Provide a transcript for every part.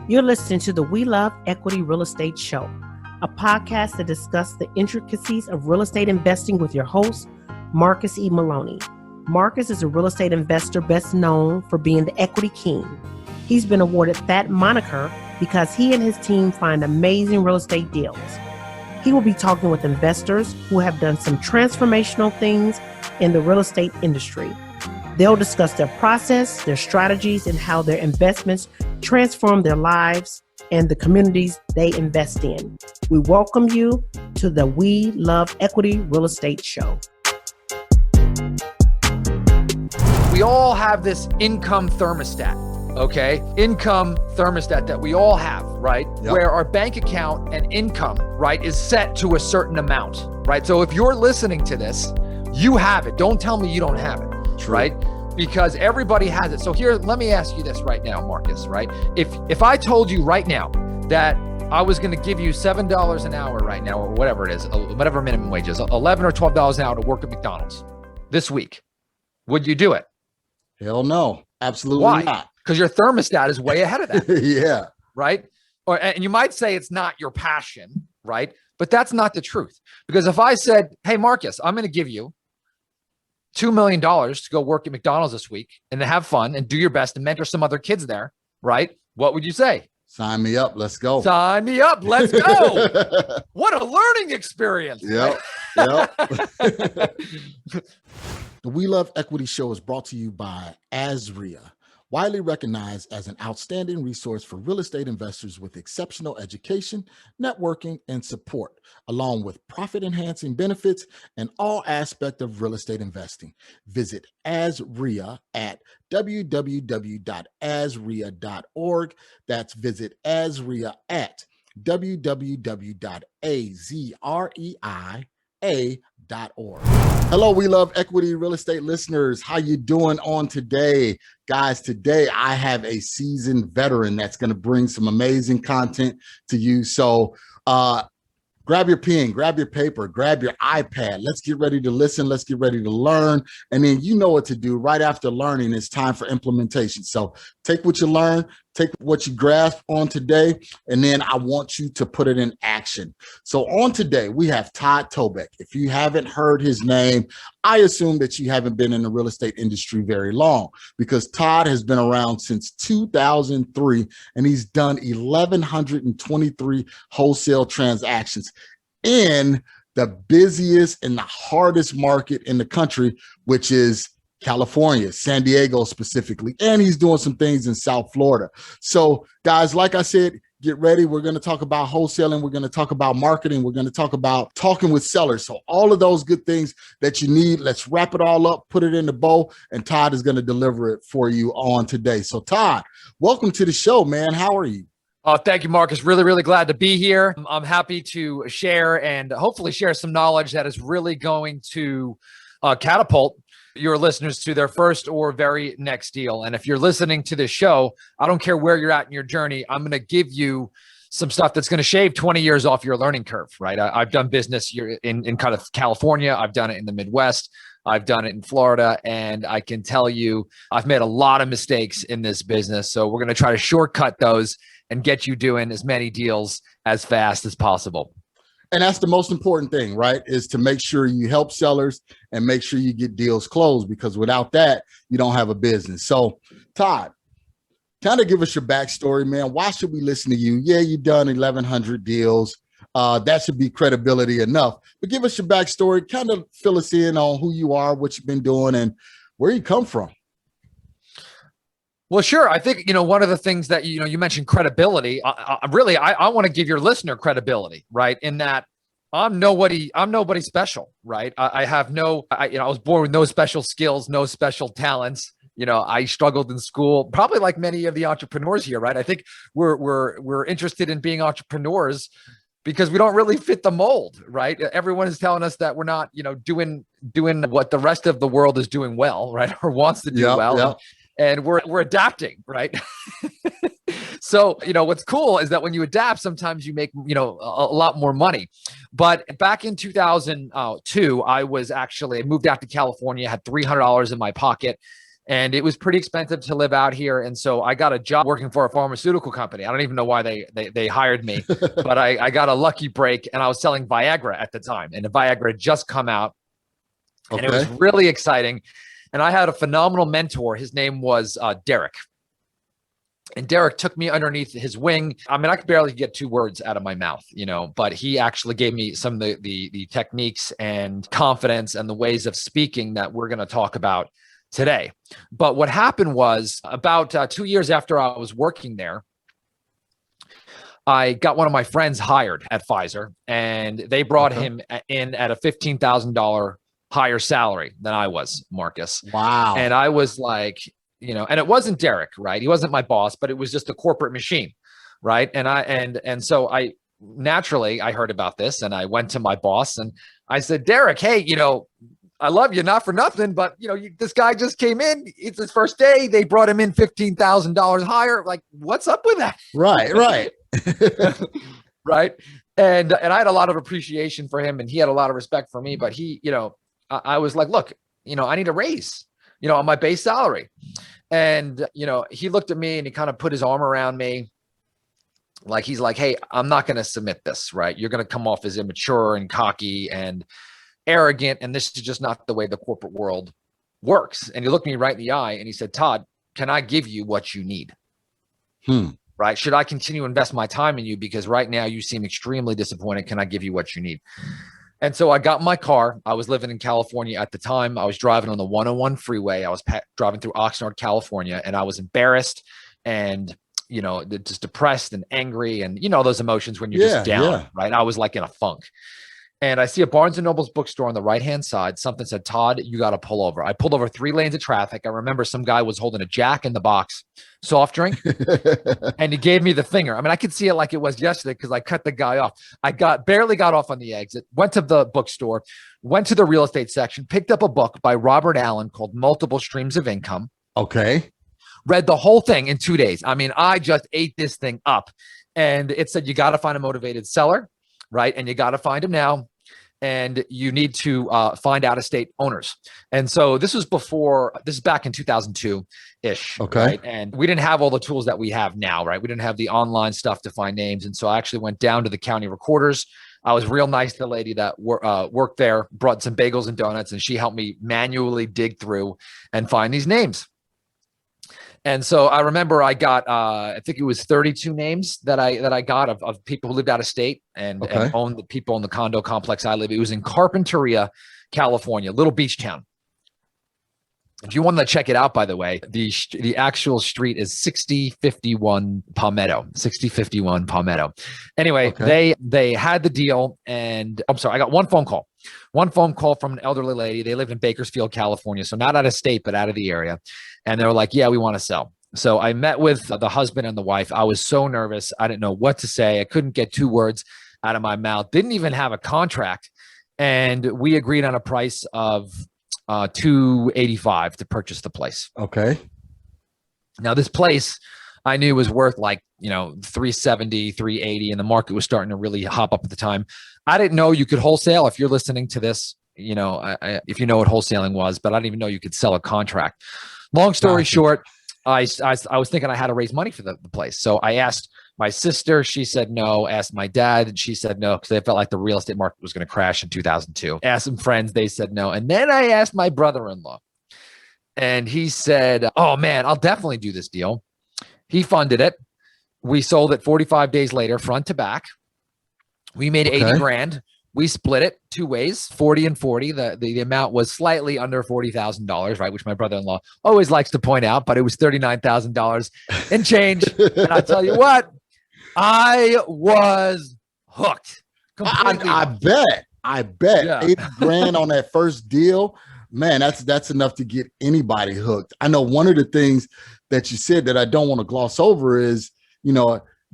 You're listening to the We.L.E.R.E Real Estate Show, a podcast that discusses the intricacies of real estate investing with your host, Marcus E. Maloney. Marcus is a real estate investor best known for being the equity king. He's been awarded that moniker because he and his team find amazing real estate deals. He will be talking with investors who have done some transformational things in the real estate industry. They'll discuss their process, their strategies, and how their investments transform their lives and the communities they invest in. We welcome you to the We.L.E.R.E Real Estate Show. We all have this income thermostat, okay? Income thermostat that we all have, right? Yep. Where our bank account and income, right, is set to a certain amount, right? So if you're listening to this, you have it. Don't tell me you don't have it. True. Right? Because everybody has it. So here, let me ask you this right now, Marcus, right? If I told you right now that I was going to give you $7 an hour right now, or whatever it is, whatever minimum wage is, $11 or $12 an hour to work at McDonald's this week, would you do it? Hell no. Absolutely Why? not. Because your thermostat is way ahead of that. Yeah. Right? And you might say it's not your passion, right? But that's not the truth. Because if I said, hey, Marcus, I'm going to give you $2 million to go work at McDonald's this week and to have fun and do your best and mentor some other kids there, right? What would you say? Sign me up. Let's go. Sign me up. Let's go. What a learning experience. Yep. Yep. The We Love Equity Show is brought to you by W.L.E.R.E, widely recognized as an outstanding resource for real estate investors with exceptional education, networking, and support, along with profit-enhancing benefits in all aspects of real estate investing. Visit W.L.E.R.E at www.azrea.org. That's visit W.L.E.R.E at www.azrea.org. Hello, We Love Equity real estate listeners. How you doing on today? Guys, today I have a seasoned veteran that's going to bring some amazing content to you. So grab your pen, grab your paper, grab your iPad. Let's get ready to listen. Let's get ready to learn. And then you know what to do. Right after learning, it's time for implementation. So take what you learn, take what you grasp on today, and then I want you to put it in action. So on today, we have Todd Toback. If you haven't heard his name, I assume that you haven't been in the real estate industry very long, because Todd has been around since 2003, and he's done 1,123 wholesale transactions in the busiest and the hardest market in the country, which is California, San Diego specifically, and he's doing some things in South Florida. So guys, like I said, get ready. We're going to talk about wholesaling. We're going to talk about marketing. We're going to talk about talking with sellers. So all of those good things that you need, let's wrap it all up, put it in the bow, and Todd is going to deliver it for you on today. So Todd, welcome to the show, man. How are you? Oh, thank you, Marcus. Really, really glad to be here. I'm happy to share and hopefully share some knowledge that is really going to catapult your listeners to their first or very next deal. And if you're listening to this show, I don't care where you're at in your journey, I'm going to give you some stuff that's going to shave 20 years off your learning curve, right? I've done business here in kind of California. I've done it in the Midwest. I've done it in Florida. And I can tell you, I've made a lot of mistakes in this business. So we're going to try to shortcut those and get you doing as many deals as fast as possible. And that's the most important thing, right? Is to make sure you help sellers and make sure you get deals closed, because without that, you don't have a business. So Todd, kind of give us your backstory, man. Why should we listen to you? Yeah, you've done 1,100 deals. That should be credibility enough, but give us your backstory, kind of fill us in on who you are, what you've been doing, and where you come from. Well, sure. I think, one of the things that, you mentioned credibility. I want to give your listener credibility, right? In that I'm nobody special, right? I was born with no special skills, no special talents. I struggled in school, probably like many of the entrepreneurs here, right? I think we're interested in being entrepreneurs because we don't really fit the mold, right? Everyone is telling us that we're not, doing what the rest of the world is doing well, right? Or wants to do well. Yep. And we're adapting, right? So, what's cool is that when you adapt, sometimes you make, a lot more money. But back in 2002, I moved out to California, had $300 in my pocket. And it was pretty expensive to live out here. And so I got a job working for a pharmaceutical company. I don't even know why they hired me, but I got a lucky break, and I was selling Viagra at the time. And the Viagra had just come out, and it was really exciting. And I had a phenomenal mentor. His name was Derek. And Derek took me underneath his wing. I mean, I could barely get 2 words out of my mouth, but he actually gave me some of the techniques and confidence and the ways of speaking that we're going to talk about today. But what happened was about 2 years after I was working there, I got one of my friends hired at Pfizer, and they brought him in at a $15,000 higher salary than I was, Marcus. Wow. And I was like, and it wasn't Derek, right? He wasn't my boss, but it was just a corporate machine, right? And so I naturally heard about this, and I went to my boss and I said, Derek, hey, I love you, not for nothing, but this guy just came in. It's his first day. They brought him in $15,000 higher. Like, what's up with that? Right. Right. And I had a lot of appreciation for him, and he had a lot of respect for me. But he, I was like, look, I need a raise, on my base salary. And, he looked at me and he kind of put his arm around me. Like, he's like, hey, I'm not going to submit this, right? You're going to come off as immature and cocky and arrogant. And this is just not the way the corporate world works. And he looked me right in the eye and he said, Todd, can I give you what you need? Right? Should I continue to invest my time in you? Because right now you seem extremely disappointed. Can I give you what you need? And so I got in my car. I was living in California at the time. I was driving on the 101 freeway. I was driving through Oxnard, California, and I was embarrassed and, just depressed and angry and, those emotions when you're just down, right? I was like in a funk. And I see a Barnes & Noble's bookstore on the right-hand side. Something said, Todd, you got to pull over. I pulled over 3 lanes of traffic. I remember some guy was holding a Jack in the Box soft drink, and he gave me the finger. I mean, I could see it like it was yesterday because I cut the guy off. I barely got off on the exit, went to the bookstore, went to the real estate section, picked up a book by Robert Allen called Multiple Streams of Income. Okay. Read the whole thing in 2 days. I mean, I just ate this thing up. And it said, you got to find a motivated seller, right? And you got to find him now. And you need to find out-of-state owners. And so this is back in 2002-ish. Okay. Right? And we didn't have all the tools that we have now, right? We didn't have the online stuff to find names. And so I actually went down to the county recorders. I was real nice to the lady that worked there, brought some bagels and donuts, and she helped me manually dig through and find these names. And so I remember I got, I think it was 32 names that I got of people who lived out of state and owned the people in the condo complex I live. It was in Carpinteria, California, little beach town. If you want to check it out, by the way, the actual street is 6051 Palmetto, 6051 Palmetto. Anyway, they had the deal, and I'm sorry, I got one phone call from an elderly lady. They lived in Bakersfield, California, so not out of state, but out of the area. And they were like, yeah, we want to sell. So I met with the husband and the wife. I was so nervous. I didn't know what to say. I couldn't get 2 words out of my mouth. Didn't even have a contract. And we agreed on a price of $285 to purchase the place. Okay. Now this place I knew was worth like, $370, $380, and the market was starting to really hop up at the time. I didn't know you could wholesale. If you're listening to this, if you know what wholesaling was, but I didn't even know you could sell a contract. Long story short, I was thinking I had to raise money for the place. So I asked my sister, she said no. Asked my dad, and she said no, because they felt like the real estate market was going to crash in 2002. Asked some friends, they said no. And then I asked my brother-in-law, and he said, oh man, I'll definitely do this deal. He funded it. We sold it 45 days later, front to back. We made 80 grand. We split it 2 ways, 40 and 40. The amount was slightly under $40,000, right? Which my brother-in-law always likes to point out, but it was $39,000 and change. And I tell you what, I was hooked. I bet Yeah. 80 grand on that first deal, man, that's enough to get anybody hooked. I know one of the things that you said that I don't want to gloss over is,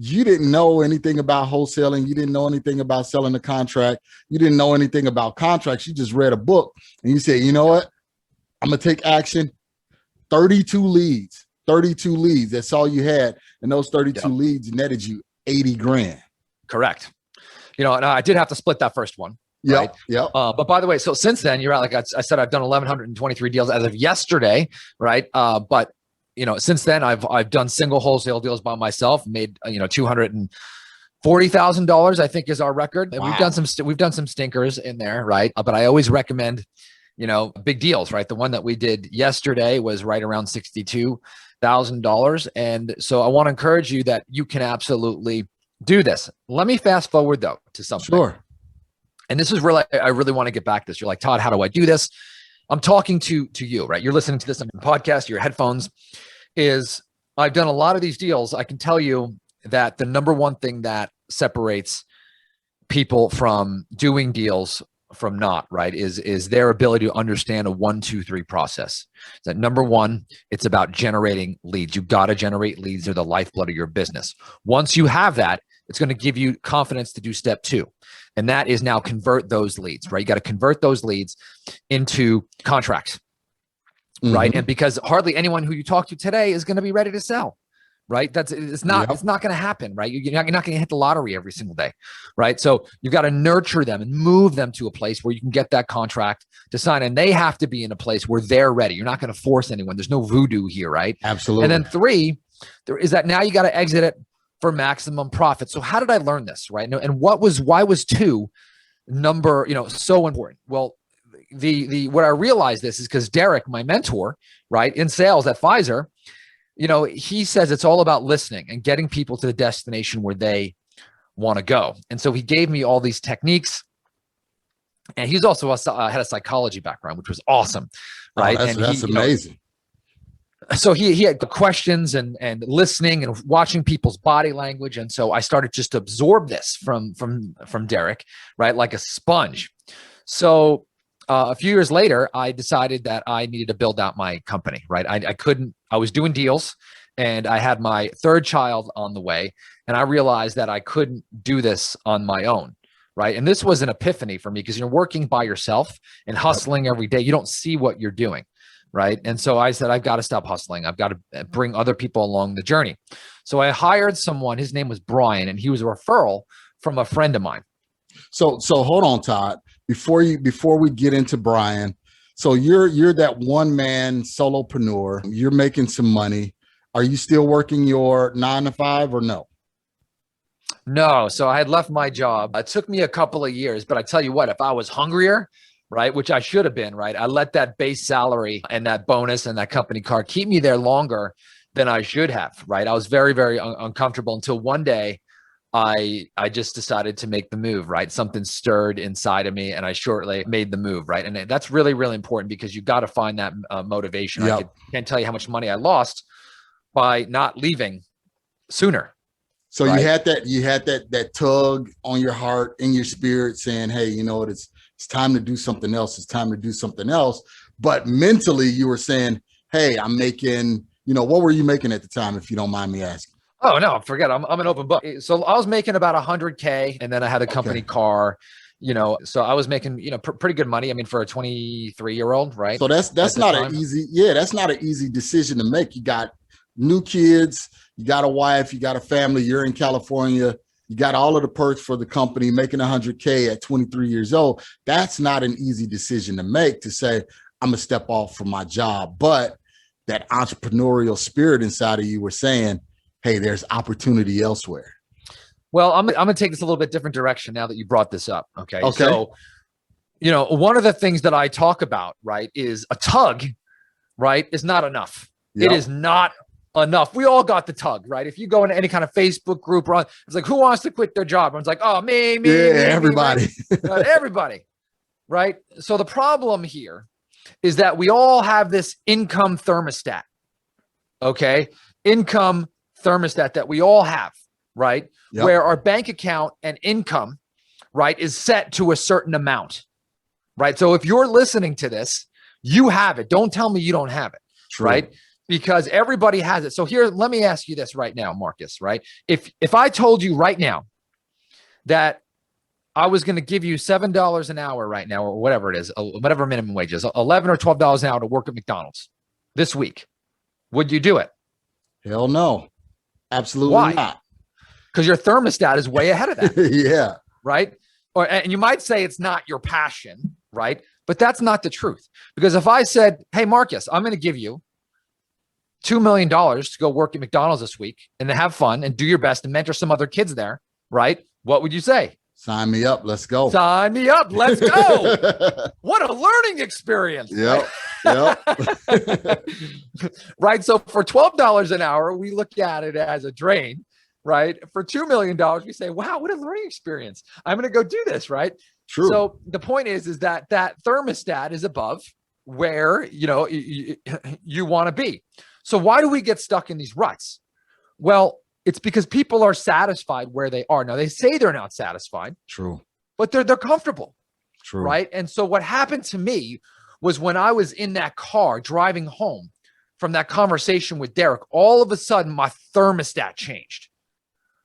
you didn't know anything about wholesaling. You didn't know anything about selling a contract. You didn't know anything about contracts. You just read a book and you said, you know what? I'm going to take action. 32 leads. That's all you had. And those 32 leads netted you 80 grand. Correct. And I did have to split that first one. right? Yep. But by the way, so since then, you're right. Like I said, I've done 1,123 deals as of yesterday, right? But since then, I've done single wholesale deals by myself, made $240,000, I think, is our record. And Wow. we've done some stinkers in there, right? But I always recommend big deals, right? The one that we did yesterday was right around $62,000, and so I want to encourage you that you can absolutely do this. Let me fast forward though to something. Sure. And this is really, I really want to get back to this. You're like, Todd, how do I do this? I'm talking to you, right? You're listening to this on your podcast, your headphones. I've done a lot of these deals. I can tell you that the number one thing that separates people from doing deals from not, right, is their ability to understand a 1, 2, 3 process. That number one, it's about generating leads. You got to generate leads. They're the lifeblood of your business. Once you have that, it's going to give you confidence to do step 2. And that is now convert those leads, right? You got to convert those leads into contracts, right? And because hardly anyone who you talk to today is going to be ready to sell, right? It's not going to happen, right? You're not going to hit the lottery every single day, right? So you got to nurture them and move them to a place where you can get that contract to sign, and they have to be in a place where they're ready. You're not going to force anyone. There's no voodoo here, right? Absolutely. And then 3, there is that now you got to exit it for maximum profit. So how did I learn this, right? And why was 2 number, so important? Well, what I realized this is because Derek, my mentor, right, in sales at Pfizer, he says it's all about listening and getting people to the destination where they want to go. And so he gave me all these techniques, and he's also had a psychology background, which was awesome, right? Oh, that's amazing. So he had the questions and listening and watching people's body language. And so I started just to absorb this from Derek, right? Like a sponge. So a few years later, I decided that I needed to build out my company, right? I was doing deals, and I had my 3rd child on the way, and I realized that I couldn't do this on my own, right? And this was an epiphany for me, because you're working by yourself and hustling every day. You don't see what you're doing, right? And so I said, I've got to stop hustling. I've got to bring other people along the journey. So I hired someone. His name was Brian, and he was a referral from a friend of mine. So hold on, Todd. Before we get into Brian, so you're that one-man solopreneur. You're making some money. Are you still working your 9 to 5 or no? No. So I had left my job. It took me a couple of years, but I tell you what, if I was hungrier, right, which I should have been, right, I let that base salary and that bonus and that company car keep me there longer than I should have, right? I was very, very uncomfortable until one day I just decided to make the move, right? Something stirred inside of me, and I shortly made the move, right? And that's really, really important, because you got to find that motivation. Yep. I can't tell you how much money I lost by not leaving sooner. So right? you had that tug on your heart, in your spirit, saying, hey, you know what, it's time to do something else. It's time to do something else. But mentally you were saying, hey, I'm making, what were you making at the time, if you don't mind me asking? Oh, no, forget it. I'm an open book. So I was making about $100K, and then I had a company car, so I was making, pretty good money. I mean, for a 23-year-old, right? So that's not an easy decision to make. You got new kids, you got a wife, you got a family, you're in California, you got all of the perks for the company, making $100K at 23 years old. That's not an easy decision to make, to say, I'm gonna step off from my job. But that entrepreneurial spirit inside of you were saying, hey, there's opportunity elsewhere. Well, I'm going to take this a little bit different direction now that you brought this up. Okay. So, one of the things that I talk about, right, is a tug, right, is not enough. Yep. It is not enough. We all got the tug, right? If you go into any kind of Facebook group, it's like, who wants to quit their job? Everyone's like, oh, me, everybody. Me. Everybody, right? So the problem here is that we all have this income thermostat, okay? Income thermostat that we all have, right? Yep. Where our bank account and income, right, is set to a certain amount, right? So if you're listening to this, you have it. Don't tell me you don't have it, True. Right? Because everybody has it. So here, let me ask you this right now, Marcus, right? If I told you right now that I was going to give you $7 an hour right now, or whatever it is, whatever minimum wage is, $11 or $12 an hour to work at McDonald's this week, would you do it? Hell no. Absolutely Why? not. Because your thermostat is way ahead of that. Yeah. Right. and you might say it's not your passion, right? But that's not the truth. Because if I said, hey, Marcus, I'm going to give you $2 million to go work at McDonald's this week and to have fun and do your best and mentor some other kids there, right? What would you say? Sign me up. Let's go. Sign me up. Let's go. What a learning experience. Yep. Yep. Right. So for $12 an hour, we look at it as a drain, right? For $2 million, we say, wow, what a learning experience. I'm going to go do this, right? True. So the point is that thermostat is above where, you want to be. So why do we get stuck in these ruts? Well, it's because people are satisfied where they are. Now, they say they're not satisfied. True. But they're comfortable. True. Right. And so what happened to me was when I was in that car driving home from that conversation with Derek, all of a sudden my thermostat changed.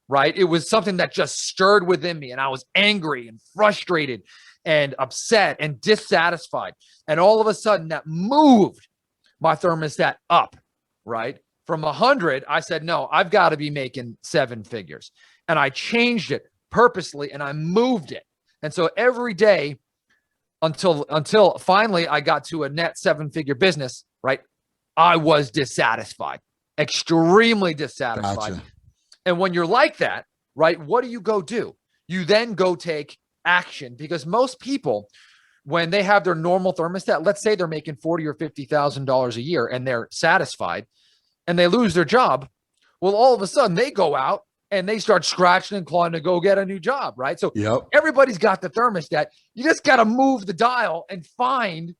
Right. It was something that just stirred within me, and I was angry and frustrated and upset and dissatisfied. And all of a sudden that moved my thermostat up. Right. From 100, I said, no, I've got to be making 7 figures. And I changed it purposely and I moved it. And so every day until finally I got to a net 7-figure business, right? I was dissatisfied, extremely dissatisfied. Gotcha. And when you're like that, right, what do? You then go take action, because most people, when they have their normal thermostat, let's say they're making $40,000 or $50,000 a year and they're satisfied, and they lose their job, well, all of a sudden they go out and they start scratching and clawing to go get a new job, right? So Everybody's got the thermostat. You just got to move the dial and find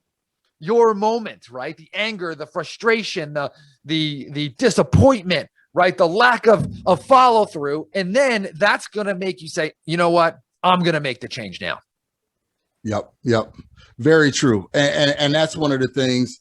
your moment, right? The anger, the frustration, the disappointment, right? The lack of follow through. And then that's going to make you say, you know what? I'm going to make the change now. Yep. Very true. And that's one of the things,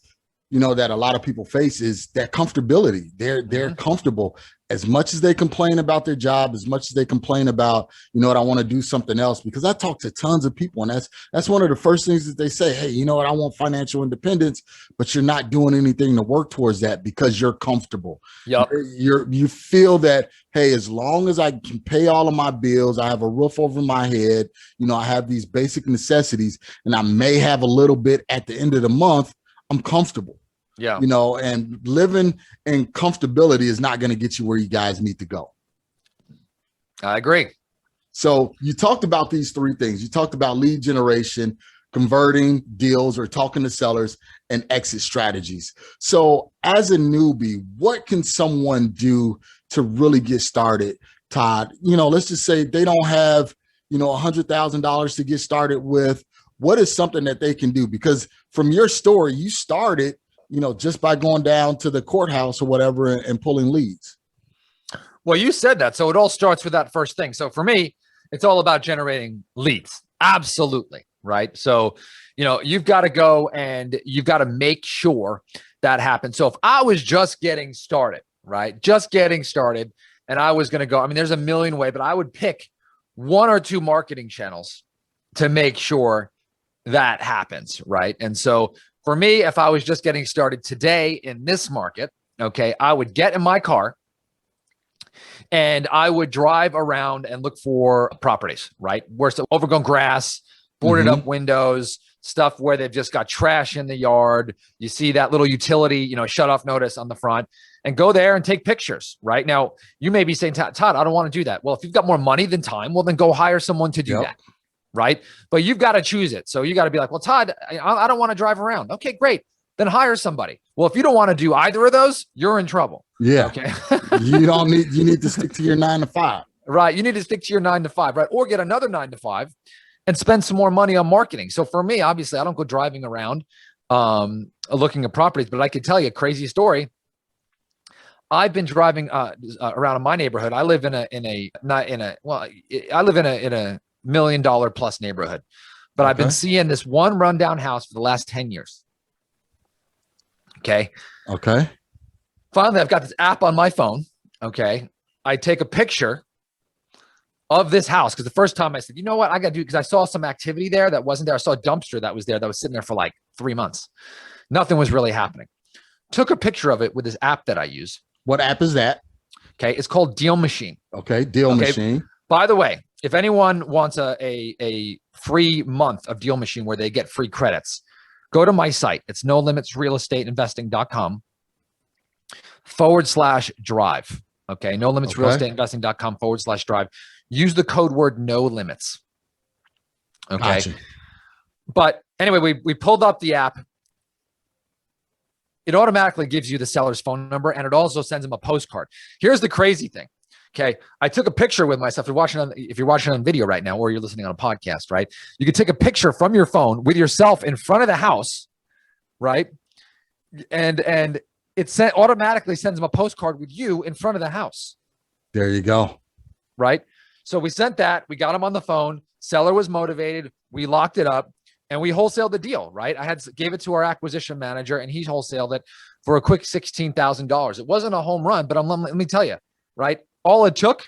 that a lot of people face, is that comfortability. They're comfortable. As much as they complain about their job, as much as they complain about, I want to do something else, because I talk to tons of people, and that's one of the first things that they say, hey, I want financial independence, but you're not doing anything to work towards that because you're comfortable. Yep. You feel that, hey, as long as I can pay all of my bills, I have a roof over my head, I have these basic necessities, and I may have a little bit at the end of the month, I'm comfortable. Yeah. And living in comfortability is not going to get you where you guys need to go. I agree. So you talked about these 3 things. You talked about lead generation, converting deals or talking to sellers, and exit strategies. So as a newbie, what can someone do to really get started, Todd? Let's just say they don't have, $100,000 to get started with. What is something that they can do? Because from your story, you started, just by going down to the courthouse or whatever and pulling leads. Well, you said that. So it all starts with that first thing. So for me, it's all about generating leads. Absolutely. Right. So, you've got to go and you've got to make sure that happens. So if I was just getting started, right, and I was going to go, there's a million ways, but I would pick 1 or 2 marketing channels to make sure that happens. Right. And so for me, if I was just getting started today in this market, okay, I would get in my car and I would drive around and look for properties, right? Where it's overgrown grass, boarded up windows, stuff where they've just got trash in the yard. You see that little utility, shut off notice on the front, and go there and take pictures, right? Now, you may be saying, Todd, I don't want to do that. Well, if you've got more money than time, well, then go hire someone to do that. Right. But you've got to choose it. So you got to be like, well, Todd, I don't want to drive around. Okay, great. Then hire somebody. Well, if you don't want to do either of those, you're in trouble. Yeah. Okay. you need to stick to your 9 to 5. Right. You need to stick to your 9 to 5, right? Or get another 9 to 5 and spend some more money on marketing. So for me, obviously, I don't go driving around looking at properties, but I could tell you a crazy story. I've been driving around in my neighborhood. I live in a $1 million plus neighborhood, but I've been seeing this one rundown house for the last 10 years. Okay. Finally, I've got this app on my phone. Okay. I take a picture of this house, because the first time I said, you know what I got to do, because I saw some activity there that wasn't there. I saw a dumpster that was there that was sitting there for like 3 months. Nothing was really happening. Took a picture of it with this app that I use. What app is that? Okay. It's called Deal Machine. Okay. Deal Machine. By the way, if anyone wants a free month of Deal Machine where they get free credits, go to my site. It's nolimitsrealestateinvesting.com/drive. Okay. nolimitsrealestateinvesting.com/drive. Use the code word no limits. Okay. Gotcha. But anyway, we pulled up the app. It automatically gives you the seller's phone number, and it also sends them a postcard. Here's the crazy thing. Okay. I took a picture with myself. If you're watching on video right now, or you're listening on a podcast, right? You can take a picture from your phone with yourself in front of the house, right? And it automatically sends them a postcard with you in front of the house. There you go. Right. So we sent that. We got him on the phone. Seller was motivated. We locked it up. And we wholesaled the deal, right? I gave it to our acquisition manager, and he wholesaled it for a quick $16,000. It wasn't a home run, but let me tell you, right? All it took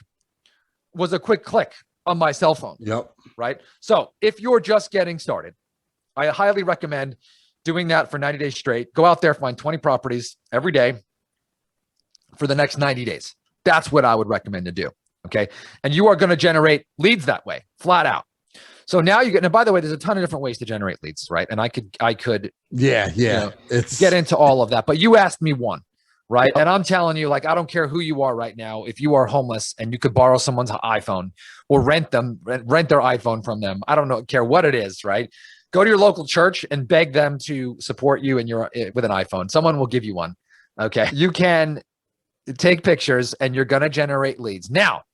was a quick click on my cell phone. Yep. Right. So if you're just getting started, I highly recommend doing that for 90 days straight. Go out there, find 20 properties every day for the next 90 days. That's what I would recommend to do. Okay. And you are going to generate leads that way, flat out. So now and by the way, there's a ton of different ways to generate leads, right? And I could, get into all of that, but you asked me one, right? Yep. And I'm telling you, like, I don't care who you are right now. If you are homeless and you could borrow someone's iPhone or rent their iPhone from them, I don't care what it is, right? Go to your local church and beg them to support you with an iPhone. Someone will give you one. Okay. You can take pictures and you're going to generate leads. Now,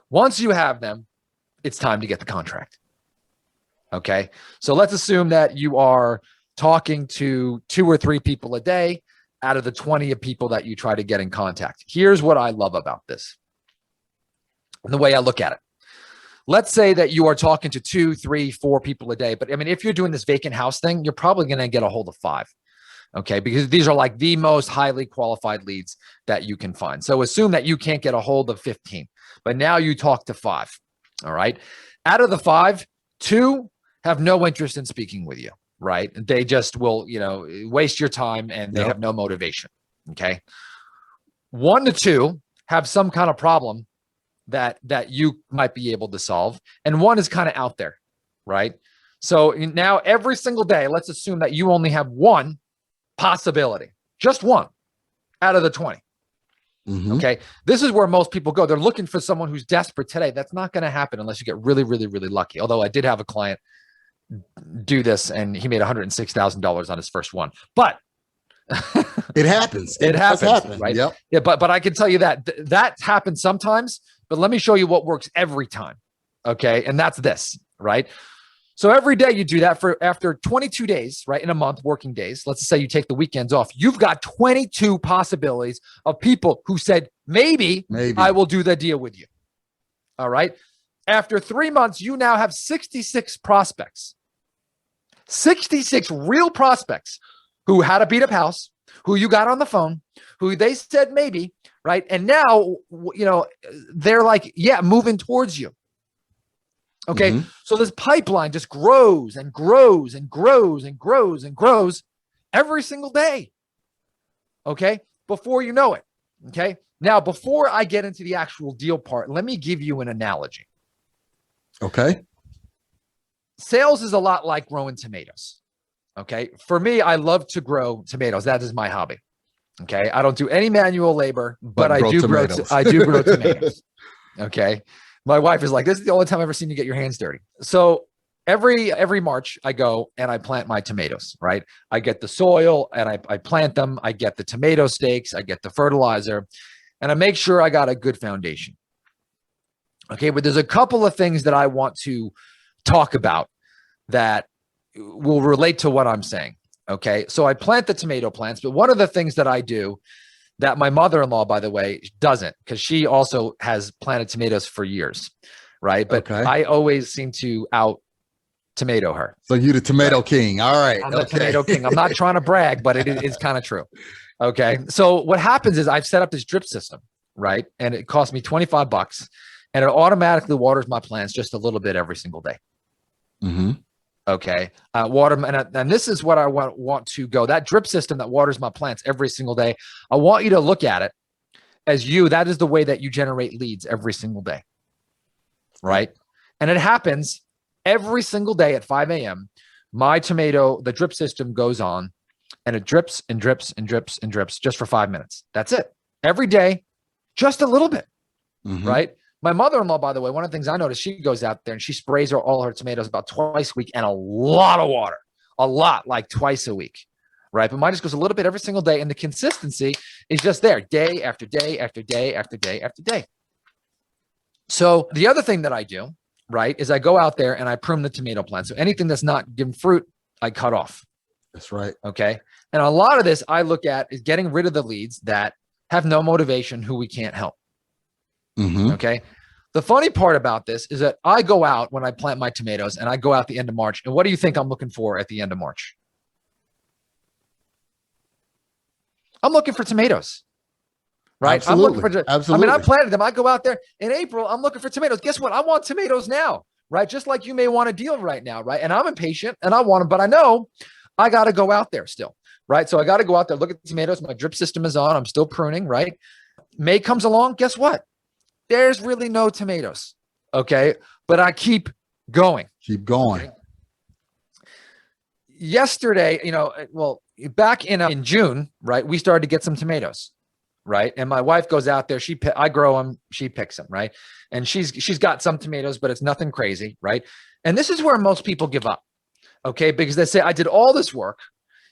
once you have them, it's time to get the contract. Okay. So let's assume that you are talking to 2 or 3 people a day out of the 20 of people that you try to get in contact. Here's what I love about this and the way I look at it. Let's say that you are talking to 2, 3, 4 people a day. But I mean, if you're doing this vacant house thing, you're probably going to get a hold of 5. Okay. Because these are like the most highly qualified leads that you can find. So assume that you can't get a hold of 15, but now you talk to 5. All right. Out of the 5, 2 have no interest in speaking with you, right? They just will, waste your time and they have no motivation. Okay. 1 to 2 have some kind of problem that you might be able to solve. And 1 is kind of out there, right? So now every single day, let's assume that you only have 1 possibility, just 1 out of the 20. Mm-hmm. Okay. This is where most people go. They're looking for someone who's desperate today. That's not going to happen unless you get really, really, really lucky. Although I did have a client do this and he made $106,000 on his first one, but it happens. It happens, right? Yep. Yeah. But I can tell you that happens sometimes, but let me show you what works every time. Okay. And that's this, right? So every day you do that for after 22 days, right? In a month, working days, let's say you take the weekends off. You've got 22 possibilities of people who said, maybe I will do the deal with you. All right. After 3 months, you now have 66 prospects, 66 real prospects who had a beat up house, who you got on the phone, who they said maybe, right? And now, they're like, yeah, moving towards you. Okay. Mm-hmm. So this pipeline just grows and grows and grows and grows and grows every single day. Okay. Before you know it. Okay. Now, before I get into the actual deal part, let me give you an analogy. Okay. Sales is a lot like growing tomatoes. Okay. For me, I love to grow tomatoes. That is my hobby. Okay. I don't do any manual labor, but I do grow tomatoes. Okay. My wife is like, this is the only time I've ever seen you get your hands dirty. So every March I go and I plant my tomatoes, right? I get the soil and I plant them. I get the tomato stakes. I get the fertilizer and I make sure I got a good foundation. Okay. But there's a couple of things that I want to talk about that will relate to what I'm saying. Okay. So I plant the tomato plants, but one of the things that I do that my mother-in-law, by the way, doesn't, because she also has planted tomatoes for years, right? But I always seem to out tomato her. So you the tomato king. All right. I'm the tomato king. I'm not trying to brag, but it is kind of true. Okay. So what happens is I've set up this drip system, right? And it cost me $25 and it automatically waters my plants just a little bit every single day. Mm-hmm. Okay. Water. And this is what I want to go. That drip system that waters my plants every single day. I want you to look at it as that is the way that you generate leads every single day. Right. And it happens every single day at 5 a.m. The drip system goes on and it drips and drips and drips and drips just for 5 minutes. That's it. Every day, just a little bit, right? My mother-in-law, by the way, one of the things I noticed, she goes out there and she sprays all her tomatoes about twice a week and a lot of water, like twice a week, right? But mine just goes a little bit every single day. And the consistency is just there day after day after day after day after day. So the other thing that I do, right, is I go out there and I prune the tomato plant. So anything that's not giving fruit, I cut off. That's right. Okay. And a lot of this I look at is getting rid of the leads that have no motivation, who we can't help. Okay. The funny part about this is that I go out when I plant my tomatoes and I go out the end of March. And what do you think I'm looking for at the end of March? I'm looking for tomatoes, right? Absolutely. I'm looking for, Absolutely. I mean, I planted them. I go out there in April. I'm looking for tomatoes. Guess what? I want tomatoes now, right? Just like you may want a deal right now, right? And I'm impatient and I want them, but I know I got to go out there still, right? So I got to go out there, look at the tomatoes. My drip system is on. I'm still pruning, right? May comes along. Guess what? There's really no tomatoes. Okay. But I keep going. Keep going. Okay? Yesterday, back in June, right, we started to get some tomatoes, right? And my wife goes out there. I grow them. She picks them, right? And she's got some tomatoes, but it's nothing crazy, right? And this is where most people give up, okay? Because they say, I did all this work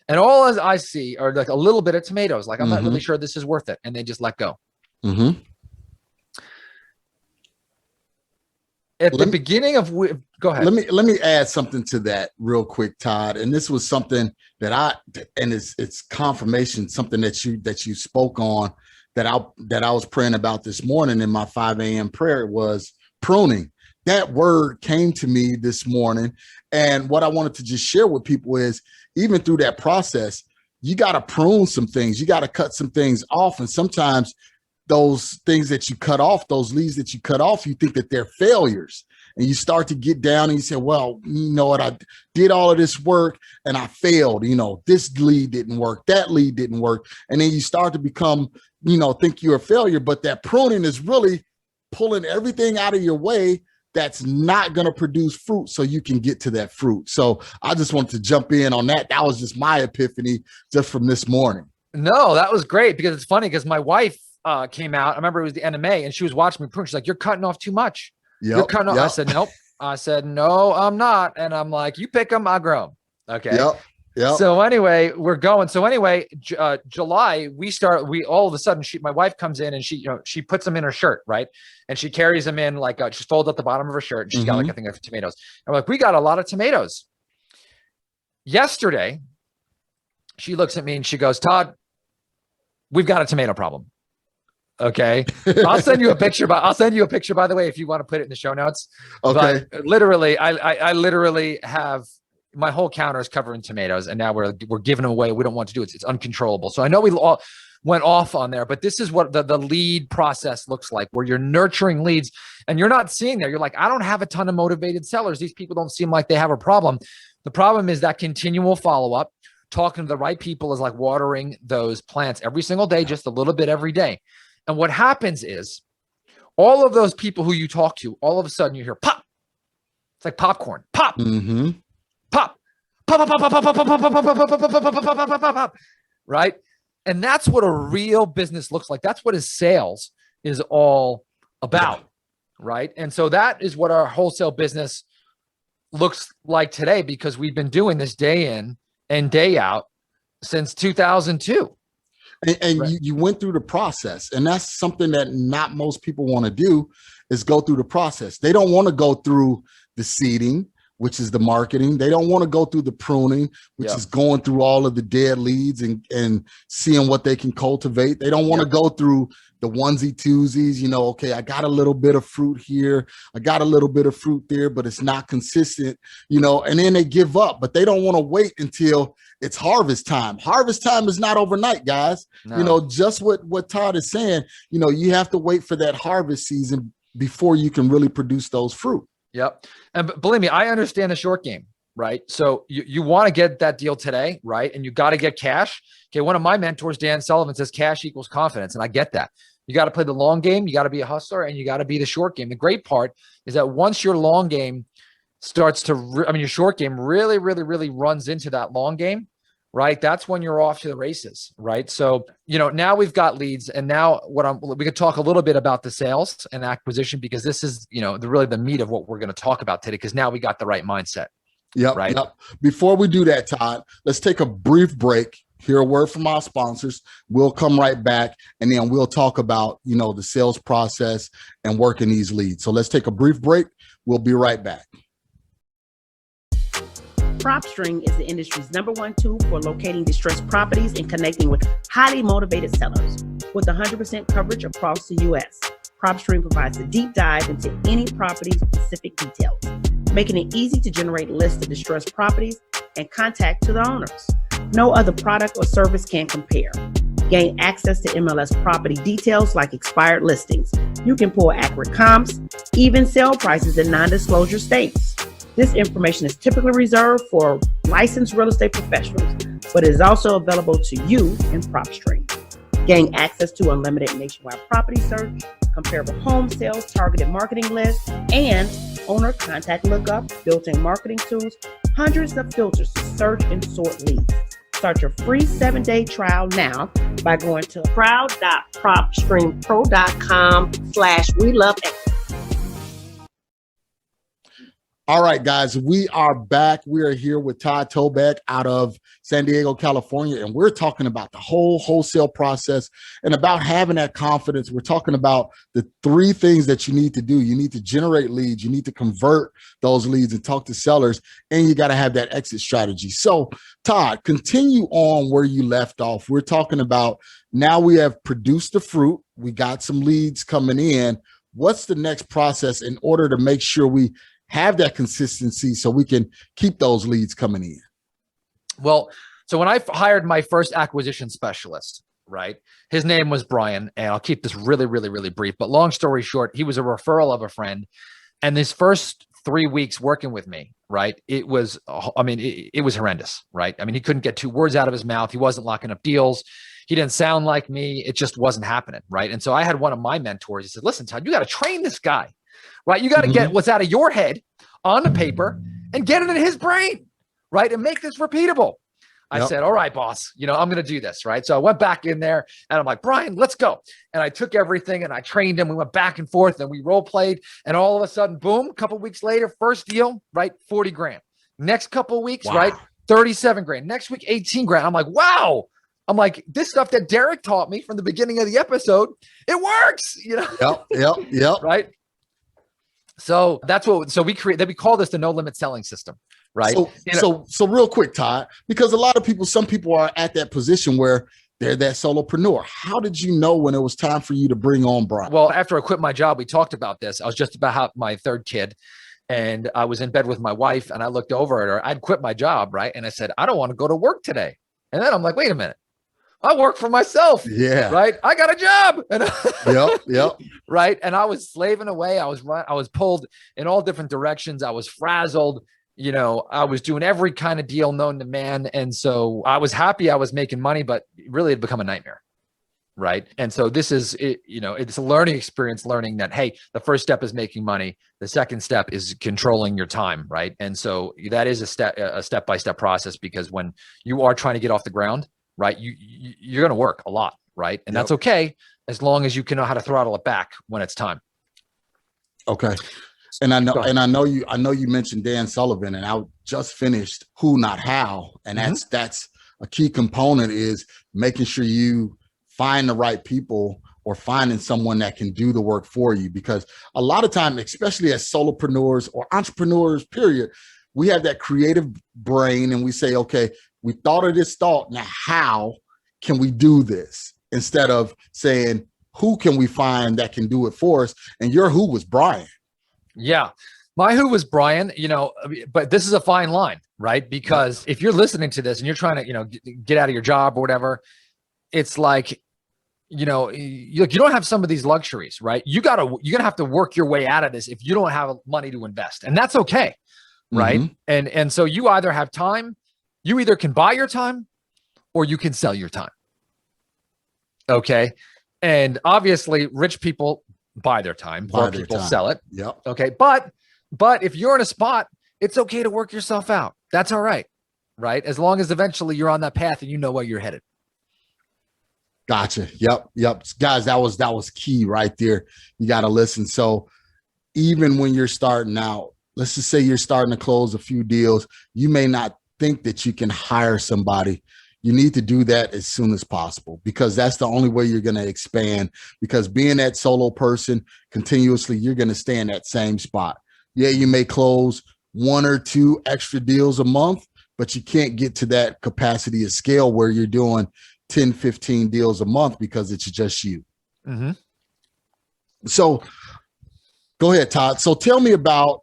and all I see are like a little bit of tomatoes. Like, I'm not really sure this is worth it. And they just let go. At the beginning of, go ahead. Let me add something to that real quick, Todd. And this was something that it's confirmation, something that you spoke on that I was praying about this morning in my 5 a.m. prayer was pruning. That word came to me this morning. And what I wanted to just share with people is even through that process, you got to prune some things. You got to cut some things off. And sometimes those things that you cut off, those leads that you cut off, you think that they're failures. And you start to get down and you say, well, you know what? I did all of this work and I failed. This lead didn't work. That lead didn't work. And then you start to become, think you're a failure. But that pruning is really pulling everything out of your way that's not going to produce fruit so you can get to that fruit. So I just wanted to jump in on that. That was just my epiphany just from this morning. No, that was great because it's funny because my wife came out. I remember it was the end of May and she was watching me prune. She's like, you're cutting off too much. You're cutting off. I said, nope. I said, no, I'm not. And I'm like, you pick them, I grow them. Okay. Yep. So anyway, we're going. So anyway, July, all of a sudden my wife comes in and she puts them in her shirt. Right. And she carries them in like, she folds up the bottom of her shirt and she's got like a thing of tomatoes. I'm like, we got a lot of tomatoes. Yesterday, she looks at me and she goes, Todd, we've got a tomato problem. Okay. I'll send you a picture, by the way, if you want to put it in the show notes. Okay. But literally, I literally have my whole counter is covered in tomatoes and now we're giving them away. We don't want to do it. It's uncontrollable. So I know we all went off on there, but this is what the lead process looks like, where you're nurturing leads and you're not seeing there. You're like, I don't have a ton of motivated sellers. These people don't seem like they have a problem. The problem is that continual follow-up, talking to the right people is like watering those plants every single day, just a little bit every day. And what happens is all of those people who you talk to, all of a sudden you hear pop. It's like popcorn. Pop. Pop. Pop, pop, pop, pop, pop, pop, pop, pop, pop, pop, pop, pop, pop, pop, right? And that's what a real business looks like. That's what his sales is all about, right? And so that is what our wholesale business looks like today because we've been doing this day in and day out since 2002. And right. you went through the process, and that's something that not most people want to do is go through the process. They don't want to go through the seeding, which is the marketing. They don't want to go through the pruning, which is going through all of the dead leads and seeing what they can cultivate. They don't want to go through the onesie twosies, okay, I got a little bit of fruit here. I got a little bit of fruit there, but it's not consistent, and then they give up, but they don't want to wait until it's harvest time. Harvest time is not overnight, guys. No. Just what Todd is saying, you have to wait for that harvest season before you can really produce those fruit. Yep. And believe me, I understand the short game, right? So you want to get that deal today, right? And you got to get cash. Okay. One of my mentors, Dan Sullivan, says cash equals confidence. And I get that. You got to play the long game. You got to be a hustler, and you got to be the short game. The great part is that once your long game starts to, your short game really, really, really runs into that long game, right? That's when you're off to the races, right? So, now we've got leads, and now we could talk a little bit about the sales and acquisition, because this is, really the meat of what we're going to talk about today, because now we got the right mindset. Yep. Right. Yep. Before we do that, Todd, let's take a brief break, hear a word from our sponsors. We'll come right back, and then we'll talk about, the sales process and working these leads. So let's take a brief break. We'll be right back. PropStream is the industry's #1 tool for locating distressed properties and connecting with highly motivated sellers. With 100% coverage across the U.S., PropStream provides a deep dive into any property's specific details, making it easy to generate lists of distressed properties and contact to the owners. No other product or service can compare. Gain access to MLS property details like expired listings. You can pull accurate comps, even sale prices in non-disclosure states. This information is typically reserved for licensed real estate professionals, but is also available to you in PropStream. Gain access to unlimited nationwide property search, comparable home sales, targeted marketing lists, and owner contact lookup, built-in marketing tools, hundreds of filters to search and sort leads. Start your free 7-day trial now by going to proud.propstreampro.com/we-love-equity. All right, guys, we are back. We are here with Todd Toback out of San Diego, California, and we're talking about the whole wholesale process and about having that confidence. We're talking about the 3 things that you need to do. You need to generate leads. You need to convert those leads and talk to sellers, and you got to have that exit strategy. So, Todd, continue on where you left off. We're talking about now we have produced the fruit. We got some leads coming in. What's the next process in order to make sure we have that consistency so we can keep those leads coming in? Well, so when I hired my first acquisition specialist, right, his name was Brian, and I'll keep this really, really, really brief, but long story short, he was a referral of a friend. And this first 3 weeks working with me, right, it was horrendous, right? He couldn't get 2 words out of his mouth. He wasn't locking up deals. He didn't sound like me. It just wasn't happening, right? And so I had one of my mentors. He said, listen, Todd, you got to train this guy. Right? You got to get what's out of your head on the paper and get it in his brain, right? And make this repeatable. I said, all right, boss, I'm going to do this, right? So I went back in there and I'm like, Brian, let's go. And I took everything and I trained him. We went back and forth and we role played. And all of a sudden, boom, a couple of weeks later, first deal, right? 40 grand. Next couple of weeks, right? 37 grand. Next week, 18 grand. I'm like, wow. I'm like, this stuff that Derek taught me from the beginning of the episode, it works, Yep. Right? So that's we call this the no limit selling system, right? So real quick, Todd, because some people are at that position where they're that solopreneur. How did you know when it was time for you to bring on Brian? Well, after I quit my job, we talked about this. I was just about to have my 3rd kid, and I was in bed with my wife, and I looked over at her. I'd quit my job, right? And I said, I don't want to go to work today. And then I'm like, wait a minute. I work for myself. Yeah. Right. I got a job. And Yep. Right. And I was slaving away. I was pulled in all different directions. I was frazzled. I was doing every kind of deal known to man. And so I was happy I was making money, but really it had become a nightmare. Right. And so this is it, it's a learning experience, learning that, hey, the first step is making money. The second step is controlling your time. Right. And so that is a step-by-step process, because when you are trying to get off the ground, right, you're going to work a lot, right? And that's okay, as long as you can know how to throttle it back when it's time. Okay. And I know you mentioned Dan Sullivan, and I just finished Who Not How. And that's a key component, is making sure you find the right people or finding someone that can do the work for you. Because a lot of time, especially as solopreneurs or entrepreneurs, period, we have that creative brain and we say, okay, we thought of this thought. Now, how can we do this? Instead of saying, who can we find that can do it for us? And your who was Brian. Yeah. My who was Brian, but this is a fine line, right? Because if you're listening to this and you're trying to, get out of your job or whatever, it's like, you don't have some of these luxuries, right? You're going to have to work your way out of this if you don't have money to invest. And that's okay. Right. And so you either have time. You either can buy your time or you can sell your time. Okay. And obviously rich people buy their time, poor people sell it. Yep. Okay. But if you're in a spot, it's okay to work yourself out. That's all right. Right. As long as eventually you're on that path and you know where you're headed. Gotcha. Yep. Guys, that was key right there. You got to listen. So even when you're starting out, let's just say you're starting to close a few deals, you may not think that you can hire somebody. You need to do that as soon as possible, because that's the only way you're going to expand. Because being that solo person continuously, you're going to stay in that same spot. Yeah, you may close 1 or 2 extra deals a month, but you can't get to that capacity of scale where you're doing 10, 15 deals a month because it's just you. Mm-hmm. So go ahead, Todd. So tell me about,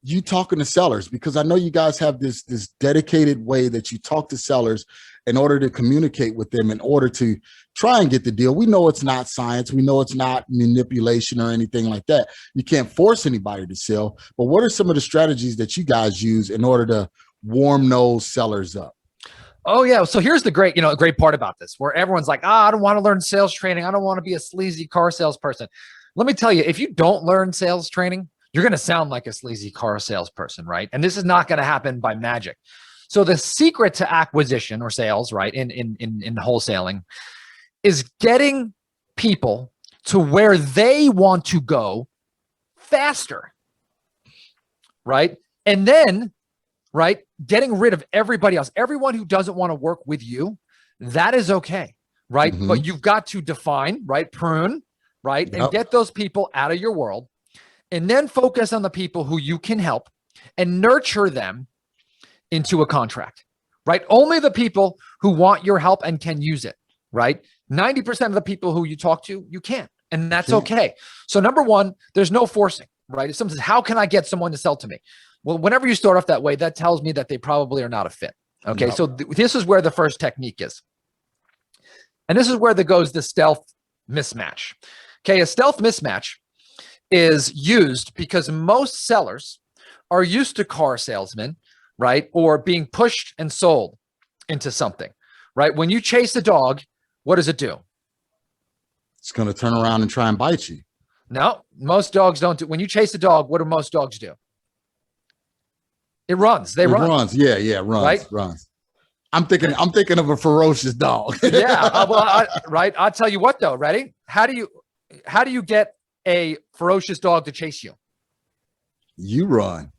you talking to sellers, because I know you guys have this dedicated way that you talk to sellers in order to communicate with them, in order to try and get the deal. We know it's not science. We know it's not manipulation or anything like that. You can't force anybody to sell. But what are some of the strategies that you guys use in order to warm those sellers up? Oh yeah. So here's the great part about this, where everyone's like, I don't want to learn sales training. I don't want to be a sleazy car salesperson. Let me tell you, if you don't learn sales training, you're going to sound like a sleazy car salesperson, right? And this is not going to happen by magic. So the secret to acquisition or sales, right, in wholesaling, is getting people to where they want to go faster, right? And then, right, getting rid of everybody else, everyone who doesn't want to work with you. That is okay, right? Mm-hmm. But you've got to define, right, prune, right, and get those people out of your world. And then focus on the people who you can help and nurture them into a contract, right? Only the people who want your help and can use it, right? 90% of the people who you talk to, you can't, and that's okay. So number one, there's no forcing, right? If someone says, how can I get someone to sell to me? Well, whenever you start off that way, that tells me that they probably are not a fit. Okay. So this is where the first technique is. And this is where there goes the stealth mismatch. Okay. A stealth mismatch is used because most sellers are used to car salesmen, right? Or being pushed and sold into something, right? When you chase a dog, what does it do? It's going to turn around and try and bite you. No, most dogs don't do. When you chase a dog, what do most dogs do? It runs. It runs. Yeah. Runs. Right? Runs. I'm thinking of a ferocious dog. Yeah. Right. I'll tell you what though. Ready? How do you get a ferocious dog to chase you? You run.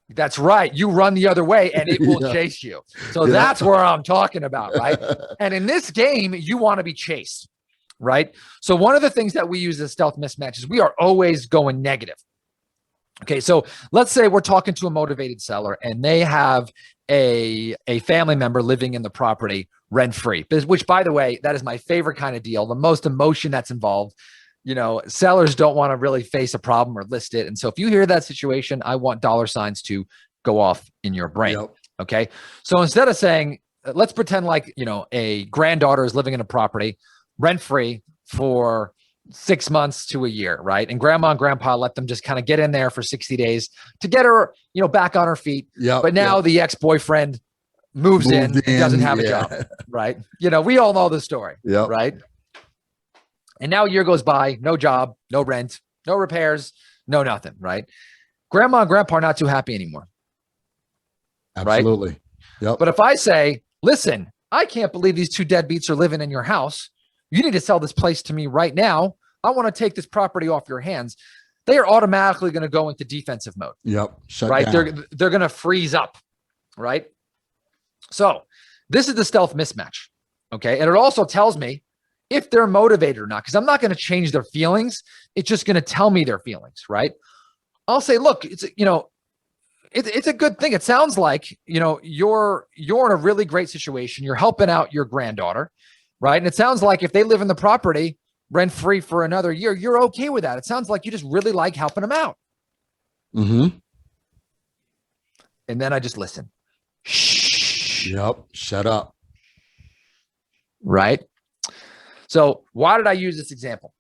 That's right. You run the other way and it will chase you. So that's where I'm talking about, right? And in this game, you want to be chased, right? So one of the things that we use as stealth mismatch is we are always going negative. Okay. So let's say we're talking to a motivated seller and they have a family member living in the property rent-free, which by the way, that is my favorite kind of deal. The most emotion that's involved. Sellers don't want to really face a problem or list it. And so if you hear that situation, I want dollar signs to go off in your brain. Yep. Okay. So instead of saying, let's pretend like, a granddaughter is living in a property rent-free for 6 months to a year, right? And grandma and grandpa let them just kind of get in there for 60 days to get her, back on her feet. Yep, but now the ex-boyfriend moved in and doesn't have a job, right? We all know the story, right? And now a year goes by, no job, no rent, no repairs, no nothing, right? Grandma and grandpa are not too happy anymore. Absolutely. Right? Yep. But if I say, listen, I can't believe these 2 deadbeats are living in your house. You need to sell this place to me right now. I want to take this property off your hands. They are automatically going to go into defensive mode. Yep. Shut right. down. They're going to freeze up. Right. So this is the stealth mismatch. Okay. And it also tells me if they're motivated or not, because I'm not going to change their feelings. It's just going to tell me their feelings, right? I'll say, look, it's a good thing. It sounds like, you're in a really great situation. You're helping out your granddaughter, right? And it sounds like if they live in the property rent-free for another year, you're okay with that. It sounds like you just really like helping them out. Mm-hmm. And then I just listen. Shh. Yep. Shut up. Right? So why did I use this example?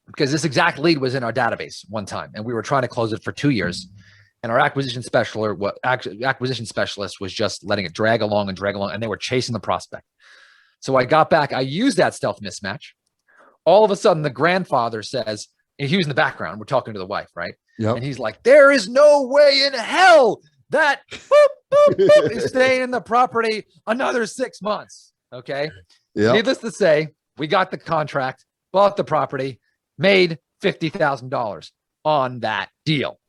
Because this exact lead was in our database one time, and we were trying to close it for 2 years. And our acquisition specialist was just letting it drag along, and they were chasing the prospect. So I got back, I used that stealth mismatch. All of a sudden, the grandfather says, and he was in the background, we're talking to the wife, right? Yep. And he's like, there is no way in hell that is staying in the property another 6 months. Okay. Yep. Needless to say, we got the contract, bought the property, made $50,000 on that deal.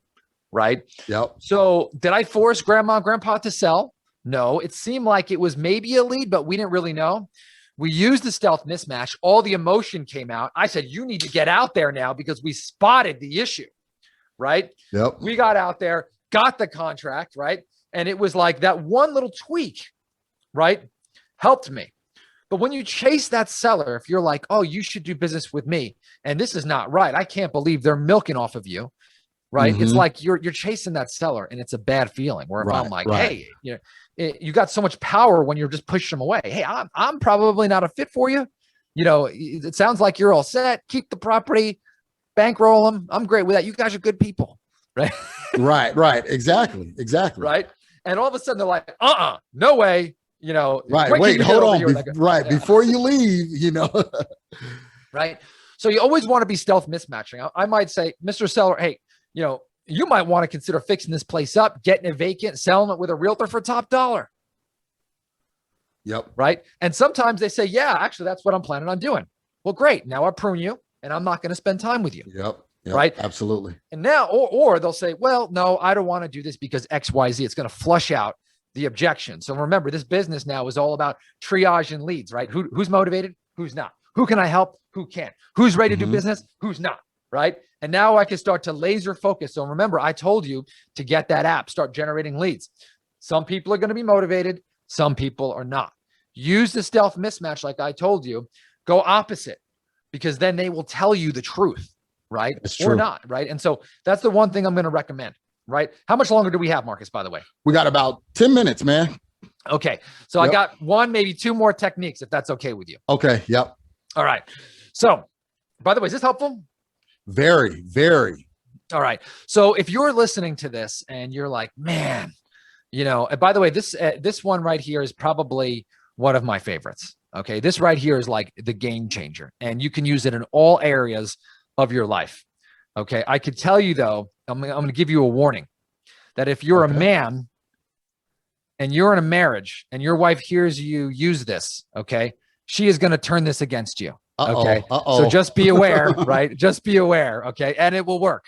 Right. Yep. So did I force grandma and grandpa to sell? No, it seemed like it was maybe a lead, but we didn't really know. We used the stealth mismatch. All the emotion came out. I said, you need to get out there now because we spotted the issue. Right. Yep. We got out there, got the contract. Right. And it was like that one little tweak, right, helped me. But when you chase that seller, if you're like, oh, you should do business with me, and this is not right, I can't believe they're milking off of you. Right. It's like you're chasing that seller, and it's a bad feeling where if I'm like, hey, you got so much power when you're just pushing them away. Hey, I'm probably not a fit for you. It sounds like you're all set. Keep the property, bankroll them. I'm great with that. You guys are good people. Right. Right. Exactly. Right. And all of a sudden they're like, no way. Right. Wait, hold on. Before you leave, Right. So you always want to be stealth mismatching. I might say, Mr. Seller, hey, you might want to consider fixing this place up, getting it vacant, selling it with a realtor for top dollar. Yep. Right. And sometimes they say, yeah, actually, that's what I'm planning on doing. Well, great. Now I prune you and I'm not going to spend time with you. Yep. Right. Absolutely. And now, or they'll say, well, no, I don't want to do this because X, Y, Z. It's going to flush out the objection. So remember, this business now is all about triage and leads, right? Who's motivated? Who's not? Who can I help? Who can't? Who's ready to do business? Who's not? Right. And now I can start to laser focus. So remember, I told you to get that app, start generating leads. Some people are going to be motivated. Some people are not. Use the stealth mismatch. Like I told you, go opposite, because then they will tell you the truth, right? Or not. Right. And so that's the one thing I'm going to recommend. Right. How much longer do we have, Marcus, by the way? We got about 10 minutes, man. Okay. So I got one, maybe two more techniques, if that's okay with you. Okay. Yep. All right. So by the way, is this helpful? Very, very. All right. So if you're listening to this and you're like, man, and by the way, this one right here is probably one of my favorites. Okay. This right here is like the game changer, and you can use it in all areas of your life. Okay. I could tell you though, I'm going to give you a warning that if you're a man and you're in a marriage and your wife hears you use this, okay, she is going to turn this against you. Okay. So just be aware, right? Just be aware. Okay. And it will work.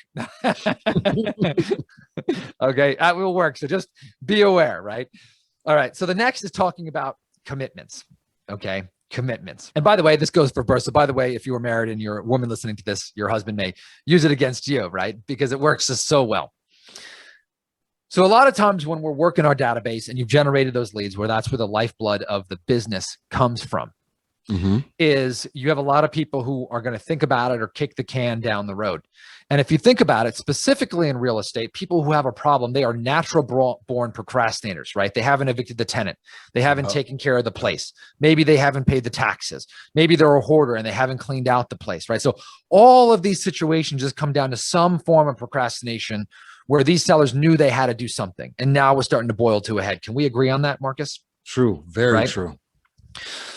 Okay. That will work. So just be aware, right? All right. So the next is talking about commitments. Okay. Commitments. And by the way, this goes for both. So by the way, if you were married and you're a woman listening to this, your husband may use it against you, right? Because it works just so well. So a lot of times when we're working our database and you've generated those leads, where that's where the lifeblood of the business comes from, is you have a lot of people who are going to think about it or kick the can down the road. And if you think about it, specifically in real estate, people who have a problem, they are natural born procrastinators, right? They haven't evicted the tenant. They haven't taken care of the place. Maybe they haven't paid the taxes. Maybe they're a hoarder and they haven't cleaned out the place, right? So all of these situations just come down to some form of procrastination where these sellers knew they had to do something. And now we're starting to boil to a head. Can we agree on that, Marcus? True. Very true.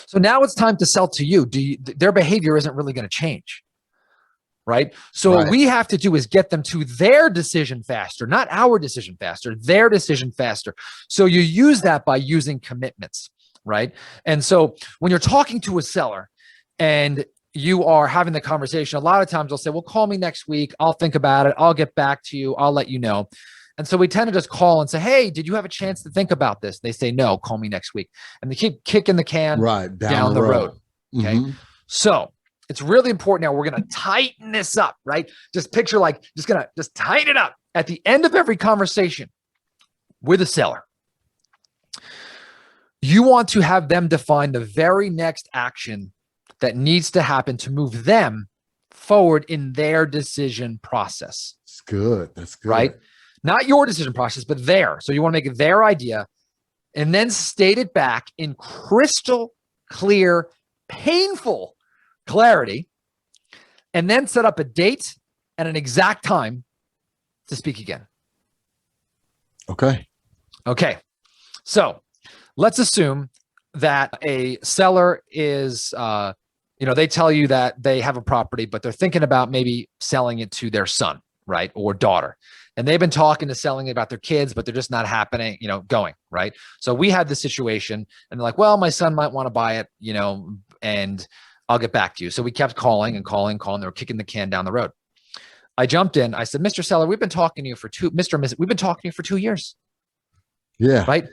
So now it's time to sell to you. Their behavior isn't really going to change, right? So what we have to do is get them to their decision faster, not our decision faster, their decision faster. So you use that by using commitments, right? And so when you're talking to a seller and you are having the conversation, a lot of times they'll say, well, call me next week. I'll think about it. I'll get back to you. I'll let you know. And so we tend to just call and say, hey, did you have a chance to think about this? They say, no, call me next week. And they keep kicking the can down the road. Okay. So it's really important. Now we're going to tighten this up, right? Just picture like, just tighten it up at the end of every conversation with a seller. You want to have them define the very next action that needs to happen to move them forward in their decision process. That's good. That's good. Right? Not your decision process, but their. So you want to make it their idea and then state it back in crystal clear, painful clarity, and then set up a date and an exact time to speak again. Okay. Okay. So let's assume that a seller is, they tell you that they have a property, but they're thinking about maybe selling it to their son, right? Or daughter. And they've been talking to selling it about their kids, but they're just not happening, going, right? So we had this situation and they're like, well, my son might want to buy it, and I'll get back to you. So we kept calling and calling. They were kicking the can down the road. I jumped in. I said, Mr. Seller, we've been talking to you for 2 years. Yeah. Right.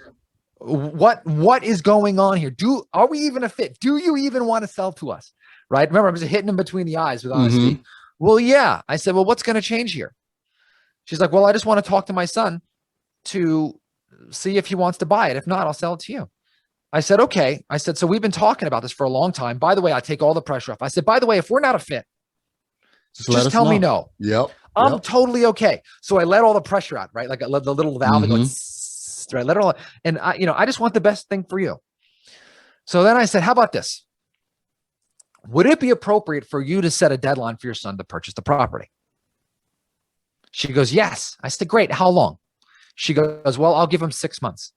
What is going on here? Are we even a fit? Do you even want to sell to us? Right. Remember, I'm just hitting him between the eyes with honesty. Mm-hmm. Well, yeah. I said, well, what's going to change here? She's like, well, I just want to talk to my son to see if he wants to buy it. If not, I'll sell it to you. I said, okay. I said, so we've been talking about this for a long time. By the way, I take all the pressure off. I said, by the way, if we're not a fit, just tell me no. Yep. I'm totally okay. So I let all the pressure out, right? Like I let the little valve go, right? Let it all, and I just want the best thing for you. So then I said, how about this? Would it be appropriate for you to set a deadline for your son to purchase the property? She goes, yes. I said, great. How long? She goes, well, I'll give him 6 months.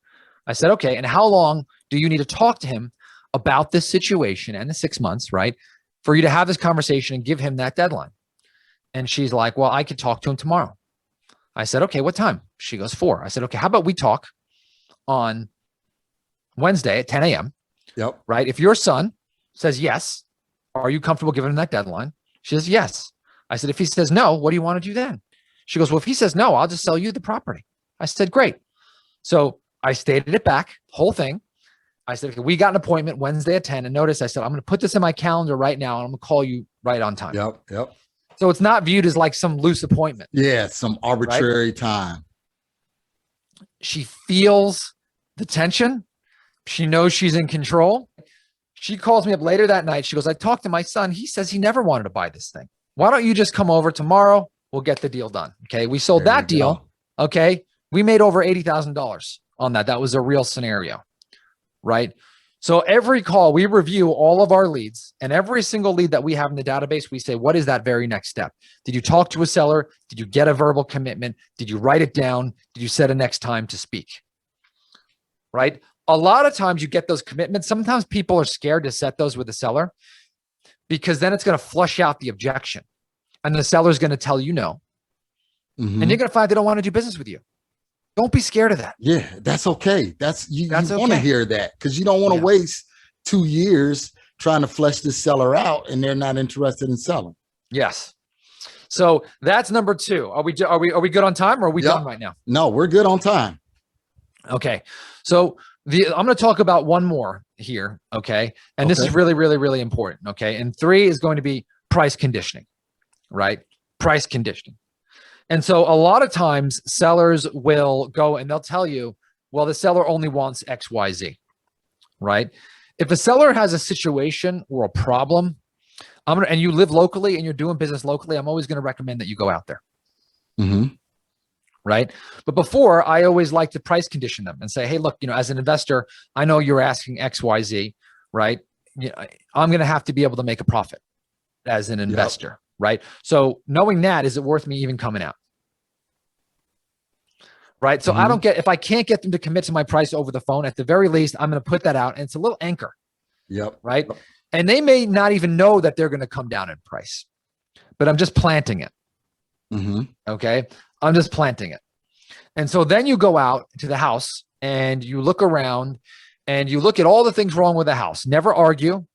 I said, okay. And how long do you need to talk to him about this situation and the 6 months, right? For you to have this conversation and give him that deadline. And she's like, well, I could talk to him tomorrow. I said, okay, what time? She goes, 4. I said, okay, how about we talk on Wednesday at 10 a.m. Yep. Right? If your son says yes, are you comfortable giving him that deadline? She says, yes. I said, if he says no, what do you want to do then? She goes, well, if he says no, I'll just sell you the property. I said, great. So I stated it back, whole thing. I said, okay, we got an appointment Wednesday at 10. And notice I said, I'm going to put this in my calendar right now. And I'm going to call you right on time. Yep. So it's not viewed as like some loose appointment. Yeah, some arbitrary time. She feels the tension. She knows she's in control. She calls me up later that night. She goes, I talked to my son. He says he never wanted to buy this thing. Why don't you just come over tomorrow? We'll get the deal done. Okay. We sold that deal. Okay. We made over $80,000 on that. That was a real scenario. Right. So every call, we review all of our leads, and every single lead that we have in the database, we say, what is that very next step? Did you talk to a seller? Did you get a verbal commitment? Did you write it down? Did you set a next time to speak? Right. A lot of times you get those commitments. Sometimes people are scared to set those with the seller because then it's going to flush out the objection, and the seller is going to tell you no. And you're going to find they don't want to do business with you. Don't be scared of that. Yeah, that's okay. You want to okay. hear that because you don't want to waste 2 years trying to flesh this seller out and they're not interested in selling. Yes. So that's number 2. Are we good on time, or are we done right now? No, we're good on time. Okay. So I'm going to talk about one more here. Okay. And this is really, really, really important. Okay. And 3 is going to be price conditioning, right? Price conditioning. And so a lot of times sellers will go and they'll tell you, well, the seller only wants X, Y, Z, right? If a seller has a situation or a problem, and you live locally and you're doing business locally, I'm always going to recommend that you go out there. Right. But before, I always like to price condition them and say, hey, look, as an investor, I know you're asking X, Y, Z, right? I'm going to have to be able to make a profit as an investor. Right. So knowing that, is it worth me even coming out? Right. So I don't if I can't get them to commit to my price over the phone, at the very least, I'm going to put that out, and it's a little anchor. Right. And they may not even know that they're going to come down in price, but I'm just planting it. Okay. I'm just planting it. And so then you go out to the house and you look around and you look at all the things wrong with the house. Never argue.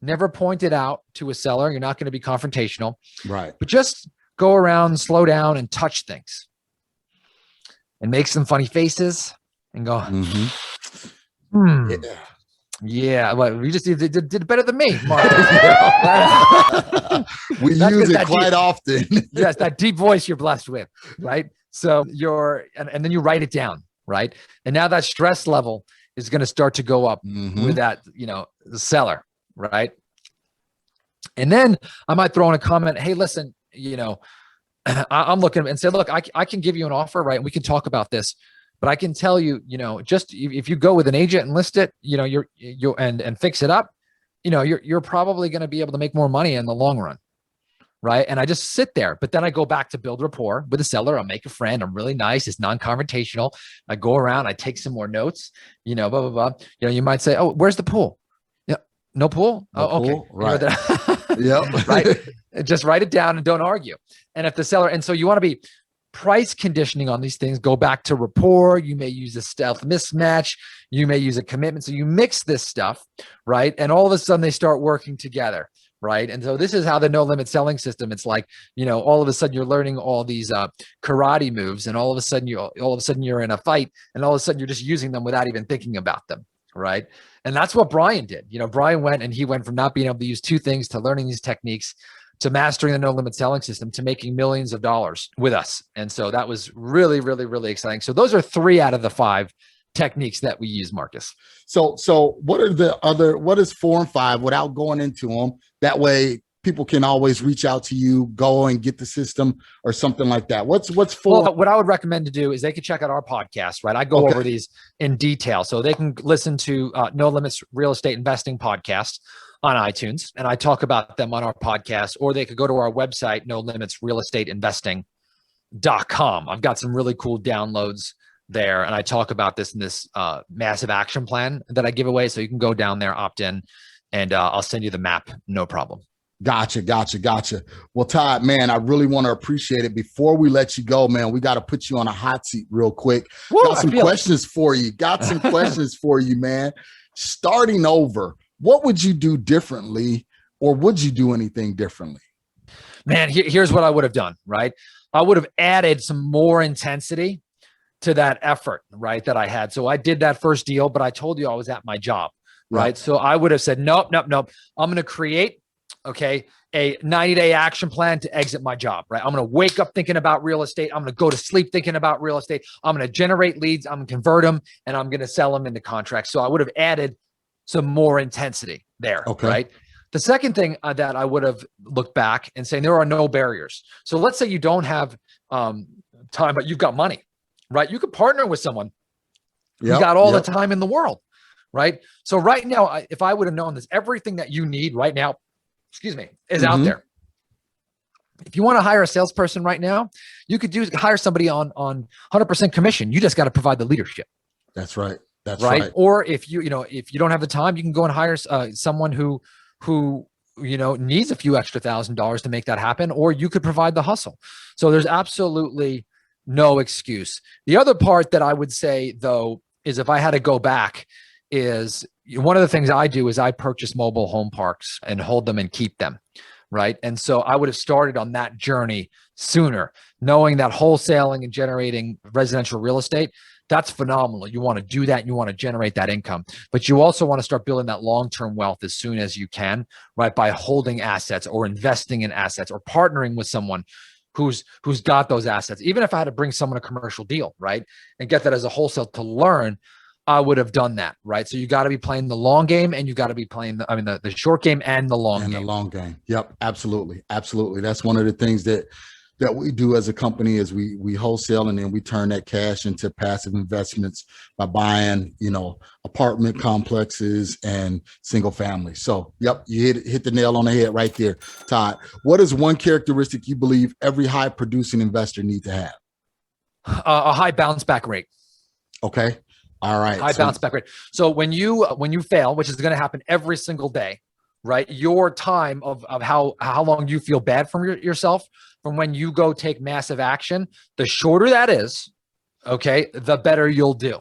Never point it out to a seller. You're not going to be confrontational. Right. But just go around, slow down, and touch things. And make some funny faces and go, yeah, well, you just did better than me, Mark. We use it quite often. Yes, that deep voice you're blessed with, right? So and then you write it down, right? And now that stress level is going to start to go up with that, the seller. Right. And then I might throw in a comment, hey, listen, I'm looking and say, look, I can give you an offer, right? And we can talk about this, but I can tell you, just if you go with an agent and list it, and fix it up, you're probably going to be able to make more money in the long run. right? And I just sit there, but then I go back to build rapport with the seller. I'll make a friend. I'm really nice. It's non-confrontational. I go around, I take some more notes, blah, blah, blah. You might say, oh, where's the pool? Yeah. No pool? No oh, pool? okay. Right. Yep. Right. Just write it down and don't argue. And if the seller, and so you want to be price conditioning on these things, go back to rapport. You may use a stealth mismatch. You may use a commitment. So you mix this stuff, right? And all of a sudden they start working together. Right. And so this is how the no limit selling system, it's like, all of a sudden you're learning all these karate moves, and all of a sudden you're in a fight, and all of a sudden you're just using them without even thinking about them. Right. And that's what Brian did. Brian went from not being able to use two things to learning these techniques to mastering the no limit selling system to making millions of dollars with us. And so that was really, really, really exciting. So those are 3 out of the 5 techniques that we use, Marcus. So what is 4 and 5 without going into them? That way people can always reach out to you, go and get the system or something like that. What's 4? Well, what I would recommend to do is they could check out our podcast, right? I go over these in detail. So they can listen to No Limits Real Estate Investing podcast on iTunes, and I talk about them on our podcast, or they could go to our website, nolimitrealestateinvesting.com. I've got some really cool downloads there, and I talk about this in this massive action plan that I give away. So you can go down there, opt in, and I'll send you the map. No problem. Gotcha. Well, Todd, man, I really want to appreciate it. Before we let you go, man, we got to put you on a hot seat real quick. Got some questions for you, man. Starting over, what would you do differently, or would you do anything differently? Man, here's what I would have done, right? I would have added some more intensity to that effort, right, that I had. So I did that first deal, but I told you I was at my job, right? So I would have said, nope. I'm going to create, a 90-day action plan to exit my job, right? I'm going to wake up thinking about real estate. I'm going to go to sleep thinking about real estate. I'm going to generate leads. I'm going to convert them, and I'm going to sell them into contracts. So I would have added some more intensity there, right? The second thing that I would have looked back and saying there are no barriers. So let's say you don't have time, but you've got money, right? You could partner with someone who's got all the time in the world, right? So right now, if I would have known this, everything that you need right now, is out there. If you want to hire a salesperson right now, you could hire somebody on 100% commission. You just got to provide the leadership. That's right. That's right. Or if you don't have the time, you can go and hire someone who needs a few extra $1,000s to make that happen, or you could provide the hustle. So there's absolutely no excuse. The other part that I would say, though, is if I had to go back, is one of the things I do is I purchase mobile home parks and hold them and keep them. Right. And so I would have started on that journey sooner, knowing that wholesaling and generating residential real estate, that's phenomenal. You want to do that. You want to generate that income, but you also want to start building that long-term wealth as soon as you can, right? By holding assets or investing in assets or partnering with someone who's got those assets. Even if I had to bring someone a commercial deal, right, and get that as a wholesale to learn, I would have done that, right? So you got to be playing the long game, and you got to be playing the short game and the long game. The long game. Yep, absolutely. That's one of the things that we do as a company is we wholesale, and then we turn that cash into passive investments by buying, apartment complexes and single family. So, yep, you hit the nail on the head right there, Todd. What is one characteristic you believe every high producing investor needs to have? A high bounce back rate. Okay. All right. High bounce back rate. So when you fail, which is going to happen every single day, right? Your time of how long you feel bad from yourself from when you go take massive action, the shorter that is, the better you'll do.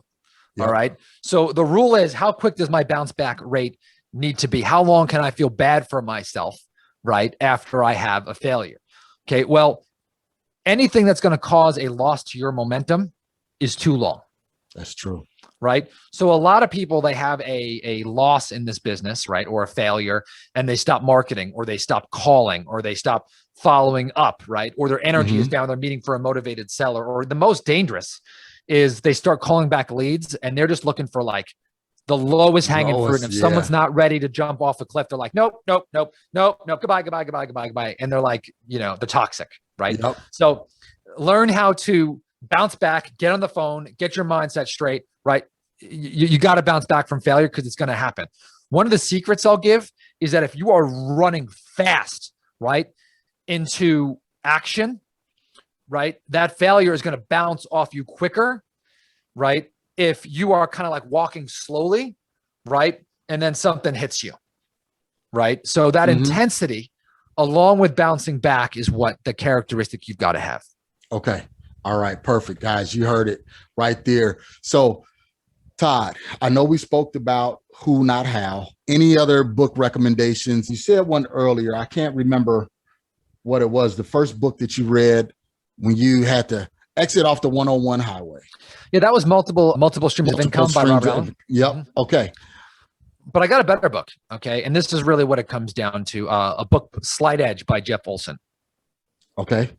Yep. All right. So the rule is, how quick does my bounce back rate need to be? How long can I feel bad for myself, right, after I have a failure? Okay. Well, anything that's going to cause a loss to your momentum is too long. That's true. Right. So a lot of people, they have a loss in this business, right, or a failure, and they stop marketing, or they stop calling, or they stop following up, right, or their energy is down. They're meeting for a motivated seller. Or the most dangerous is they start calling back leads, and they're just looking for like the lowest hanging fruit. And if someone's not ready to jump off a cliff, they're like, nope, goodbye. And they're like, they're toxic, right? Yep. So learn how to bounce back, get on the phone, get your mindset straight, right? You got to bounce back from failure, because it's going to happen. One of the secrets I'll give is that if you are running fast, right, into action, right? That failure is going to bounce off you quicker, right? If you are kind of like walking slowly, right? And then something hits you, right? So that intensity along with bouncing back is what the characteristic you've got to have. Okay. All right. Perfect, guys. You heard it right there. So Todd, I know we spoke about who, not how. Any other book recommendations? You said one earlier. I can't remember what it was. The first book that you read when you had to exit off the 101 highway. Yeah, that was multiple streams of income by Robert Allen. Yep. Okay. But I got a better book. Okay. And this is really what it comes down to. A book, Slight Edge by Jeff Olson. Okay.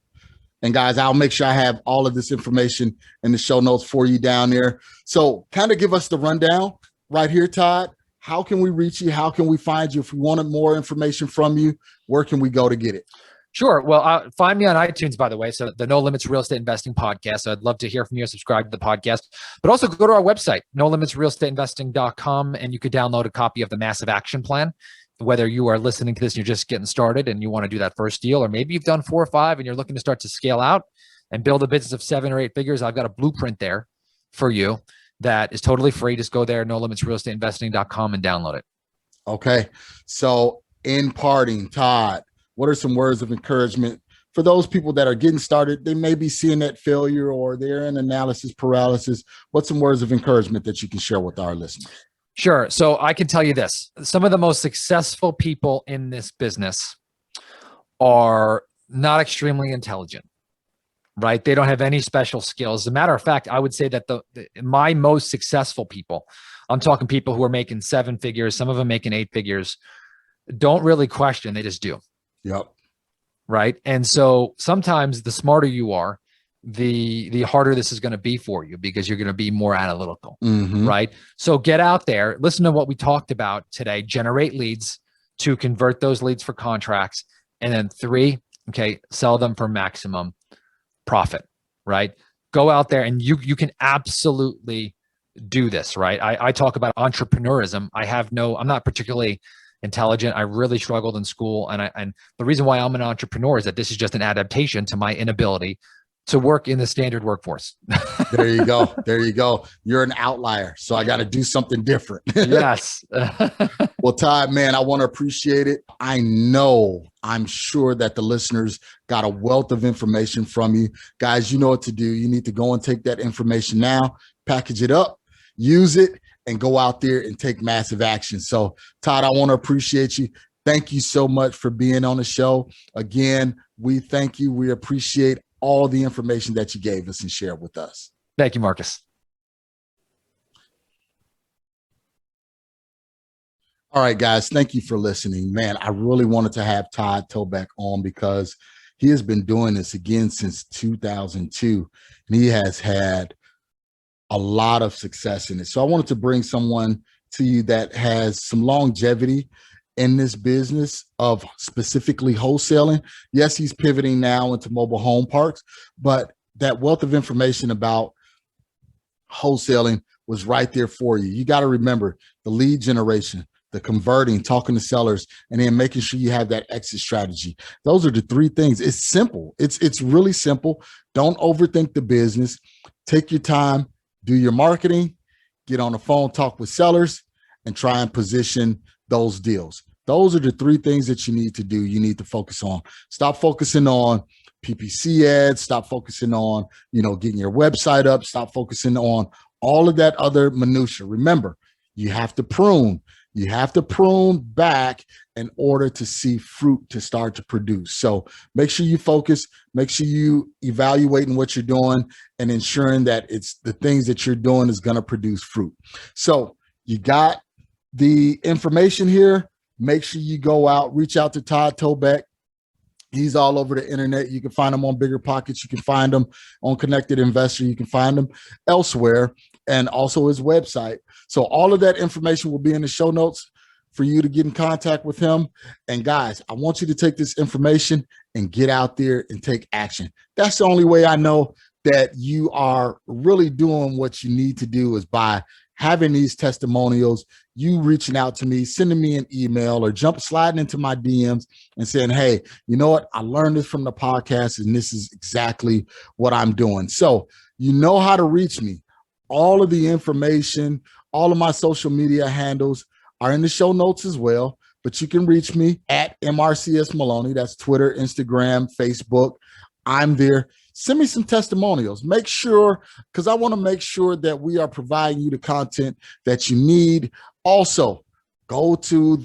And guys, I'll make sure I have all of this information in the show notes for you down there. So kind of give us the rundown right here, Todd. How can we reach you? How can we find you? If we wanted more information from you, where can we go to get it? Sure. Well, find me on iTunes, by the way. So the No Limits Real Estate Investing Podcast. So I'd love to hear from you. Subscribe to the podcast, but also go to our website, nolimitsrealestateinvesting.com, and you could download a copy of the Massive Action Plan. Whether you are listening to this and you're just getting started and you want to do that first deal, or maybe you've done 4 or 5 and you're looking to start to scale out and build a business of 7 or 8 figures, I've got a blueprint there for you that is totally free. Just go there, nolimitsrealestateinvesting.com, and download it. Okay. So in parting, Todd, what are some words of encouragement for those people that are getting started? They may be seeing that failure or they're in analysis paralysis. What's some words of encouragement that you can share with our listeners? Sure. So I can tell you this. Some of the most successful people in this business are not extremely intelligent, right? They don't have any special skills. As a matter of fact, I would say that my most successful people, I'm talking people who are making 7 figures, some of them making 8 figures, don't really question. They just do. Yep. Right. And so sometimes the smarter you are, the harder this is going to be for you, because you're going to be more analytical, right? So get out there, listen to what we talked about today, generate leads, to convert those leads for contracts. And then 3, okay, sell them for maximum profit, right? Go out there and you can absolutely do this, right? I talk about entrepreneurism. I'm not particularly intelligent. I really struggled in school. And the reason why I'm an entrepreneur is that this is just an adaptation to my inability to work in the standard workforce. There you go. There you go. You're an outlier. So I got to do something different. Yes. Well, Todd, man, I want to appreciate it. I'm sure that the listeners got a wealth of information from you. Guys, you know what to do. You need to go and take that information now, package it up, use it, and go out there and take massive action. So, Todd, I want to appreciate you. Thank you so much for being on the show. Again, we thank you. We appreciate all the information that you gave us and shared with us. Thank you, Marcus. All right, guys, thank you for listening. Man, I really wanted to have Todd Toback on because he has been doing this again since 2002, and he has had a lot of success in it. So I wanted to bring someone to you that has some longevity in this business of specifically wholesaling. Yes, he's pivoting now into mobile home parks, but that wealth of information about wholesaling was right there for you. You got to remember the lead generation, the converting, talking to sellers, and then making sure you have that exit strategy. Those are the 3 things. It's simple. It's really simple. Don't overthink the business. Take your time, do your marketing, get on the phone, talk with sellers, and try and position those deals. Those are the 3 things that you need to do. You need to focus on. Stop focusing on PPC ads. Stop focusing on, getting your website up. Stop focusing on all of that other minutia. Remember, you have to prune. You have to prune back in order to see fruit to start to produce. So make sure you focus, make sure you evaluating what you're doing and ensuring that it's the things that you're doing is going to produce fruit. So you got the information here. Make sure you go out, reach out to Todd Toback. He's all over the internet. You can find him on Bigger Pockets. You can find him on Connected Investor. You can find him elsewhere, and also his website. So all of that information will be in the show notes for you to get in contact with him. And guys, I want you to take this information and get out there and take action. That's the only way I know that you are really doing what you need to do, is by having these testimonials, you reaching out to me, sending me an email, or sliding into my DMs and saying, hey, you know what? I learned this from the podcast and this is exactly what I'm doing. So you know how to reach me. All of the information, all of my social media handles are in the show notes as well, but you can reach me at MRCS Maloney. That's Twitter, Instagram, Facebook. I'm there. Send me some testimonials. Make sure, because I want to make sure that we are providing you the content that you need. Also, go to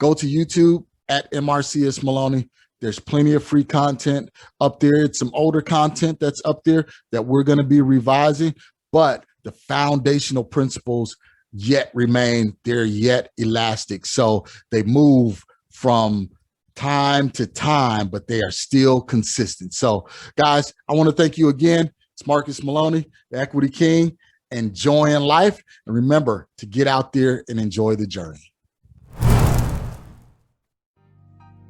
YouTube at MRCS Maloney. There's plenty of free content up there. It's some older content that's up there that we're going to be revising, but the foundational principles yet remain. They're yet elastic. So they move from time to time, but they are still consistent. So guys, I want to thank you again. It's Marcus Maloney, the Equity King, enjoying life. And remember to get out there and enjoy the journey.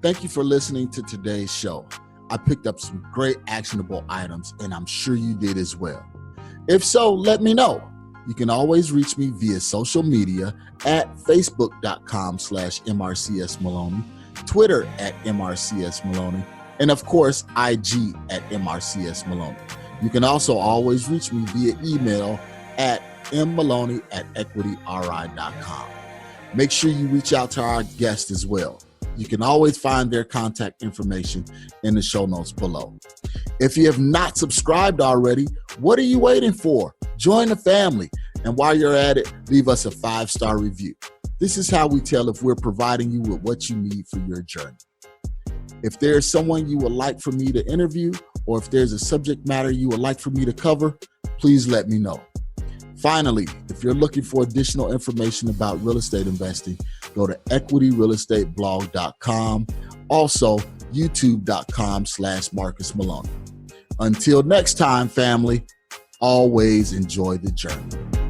Thank you for listening to today's show. I picked up some great actionable items, and I'm sure you did as well. If so, let me know. You can always reach me via social media at facebook.com/MRCS Maloney, Twitter at MRCS Maloney, and of course, IG at MRCS Maloney. You can also always reach me via email at mmaloney@equityri.com. Make sure you reach out to our guests as well. You can always find their contact information in the show notes below. If you have not subscribed already, what are you waiting for? Join the family. And while you're at it, leave us a 5-star review. This is how we tell if we're providing you with what you need for your journey. If there's someone you would like for me to interview, or if there's a subject matter you would like for me to cover, please let me know. Finally, if you're looking for additional information about real estate investing, go to equityrealestateblog.com. Also, youtube.com/Marcus Maloney. Until next time, family, always enjoy the journey.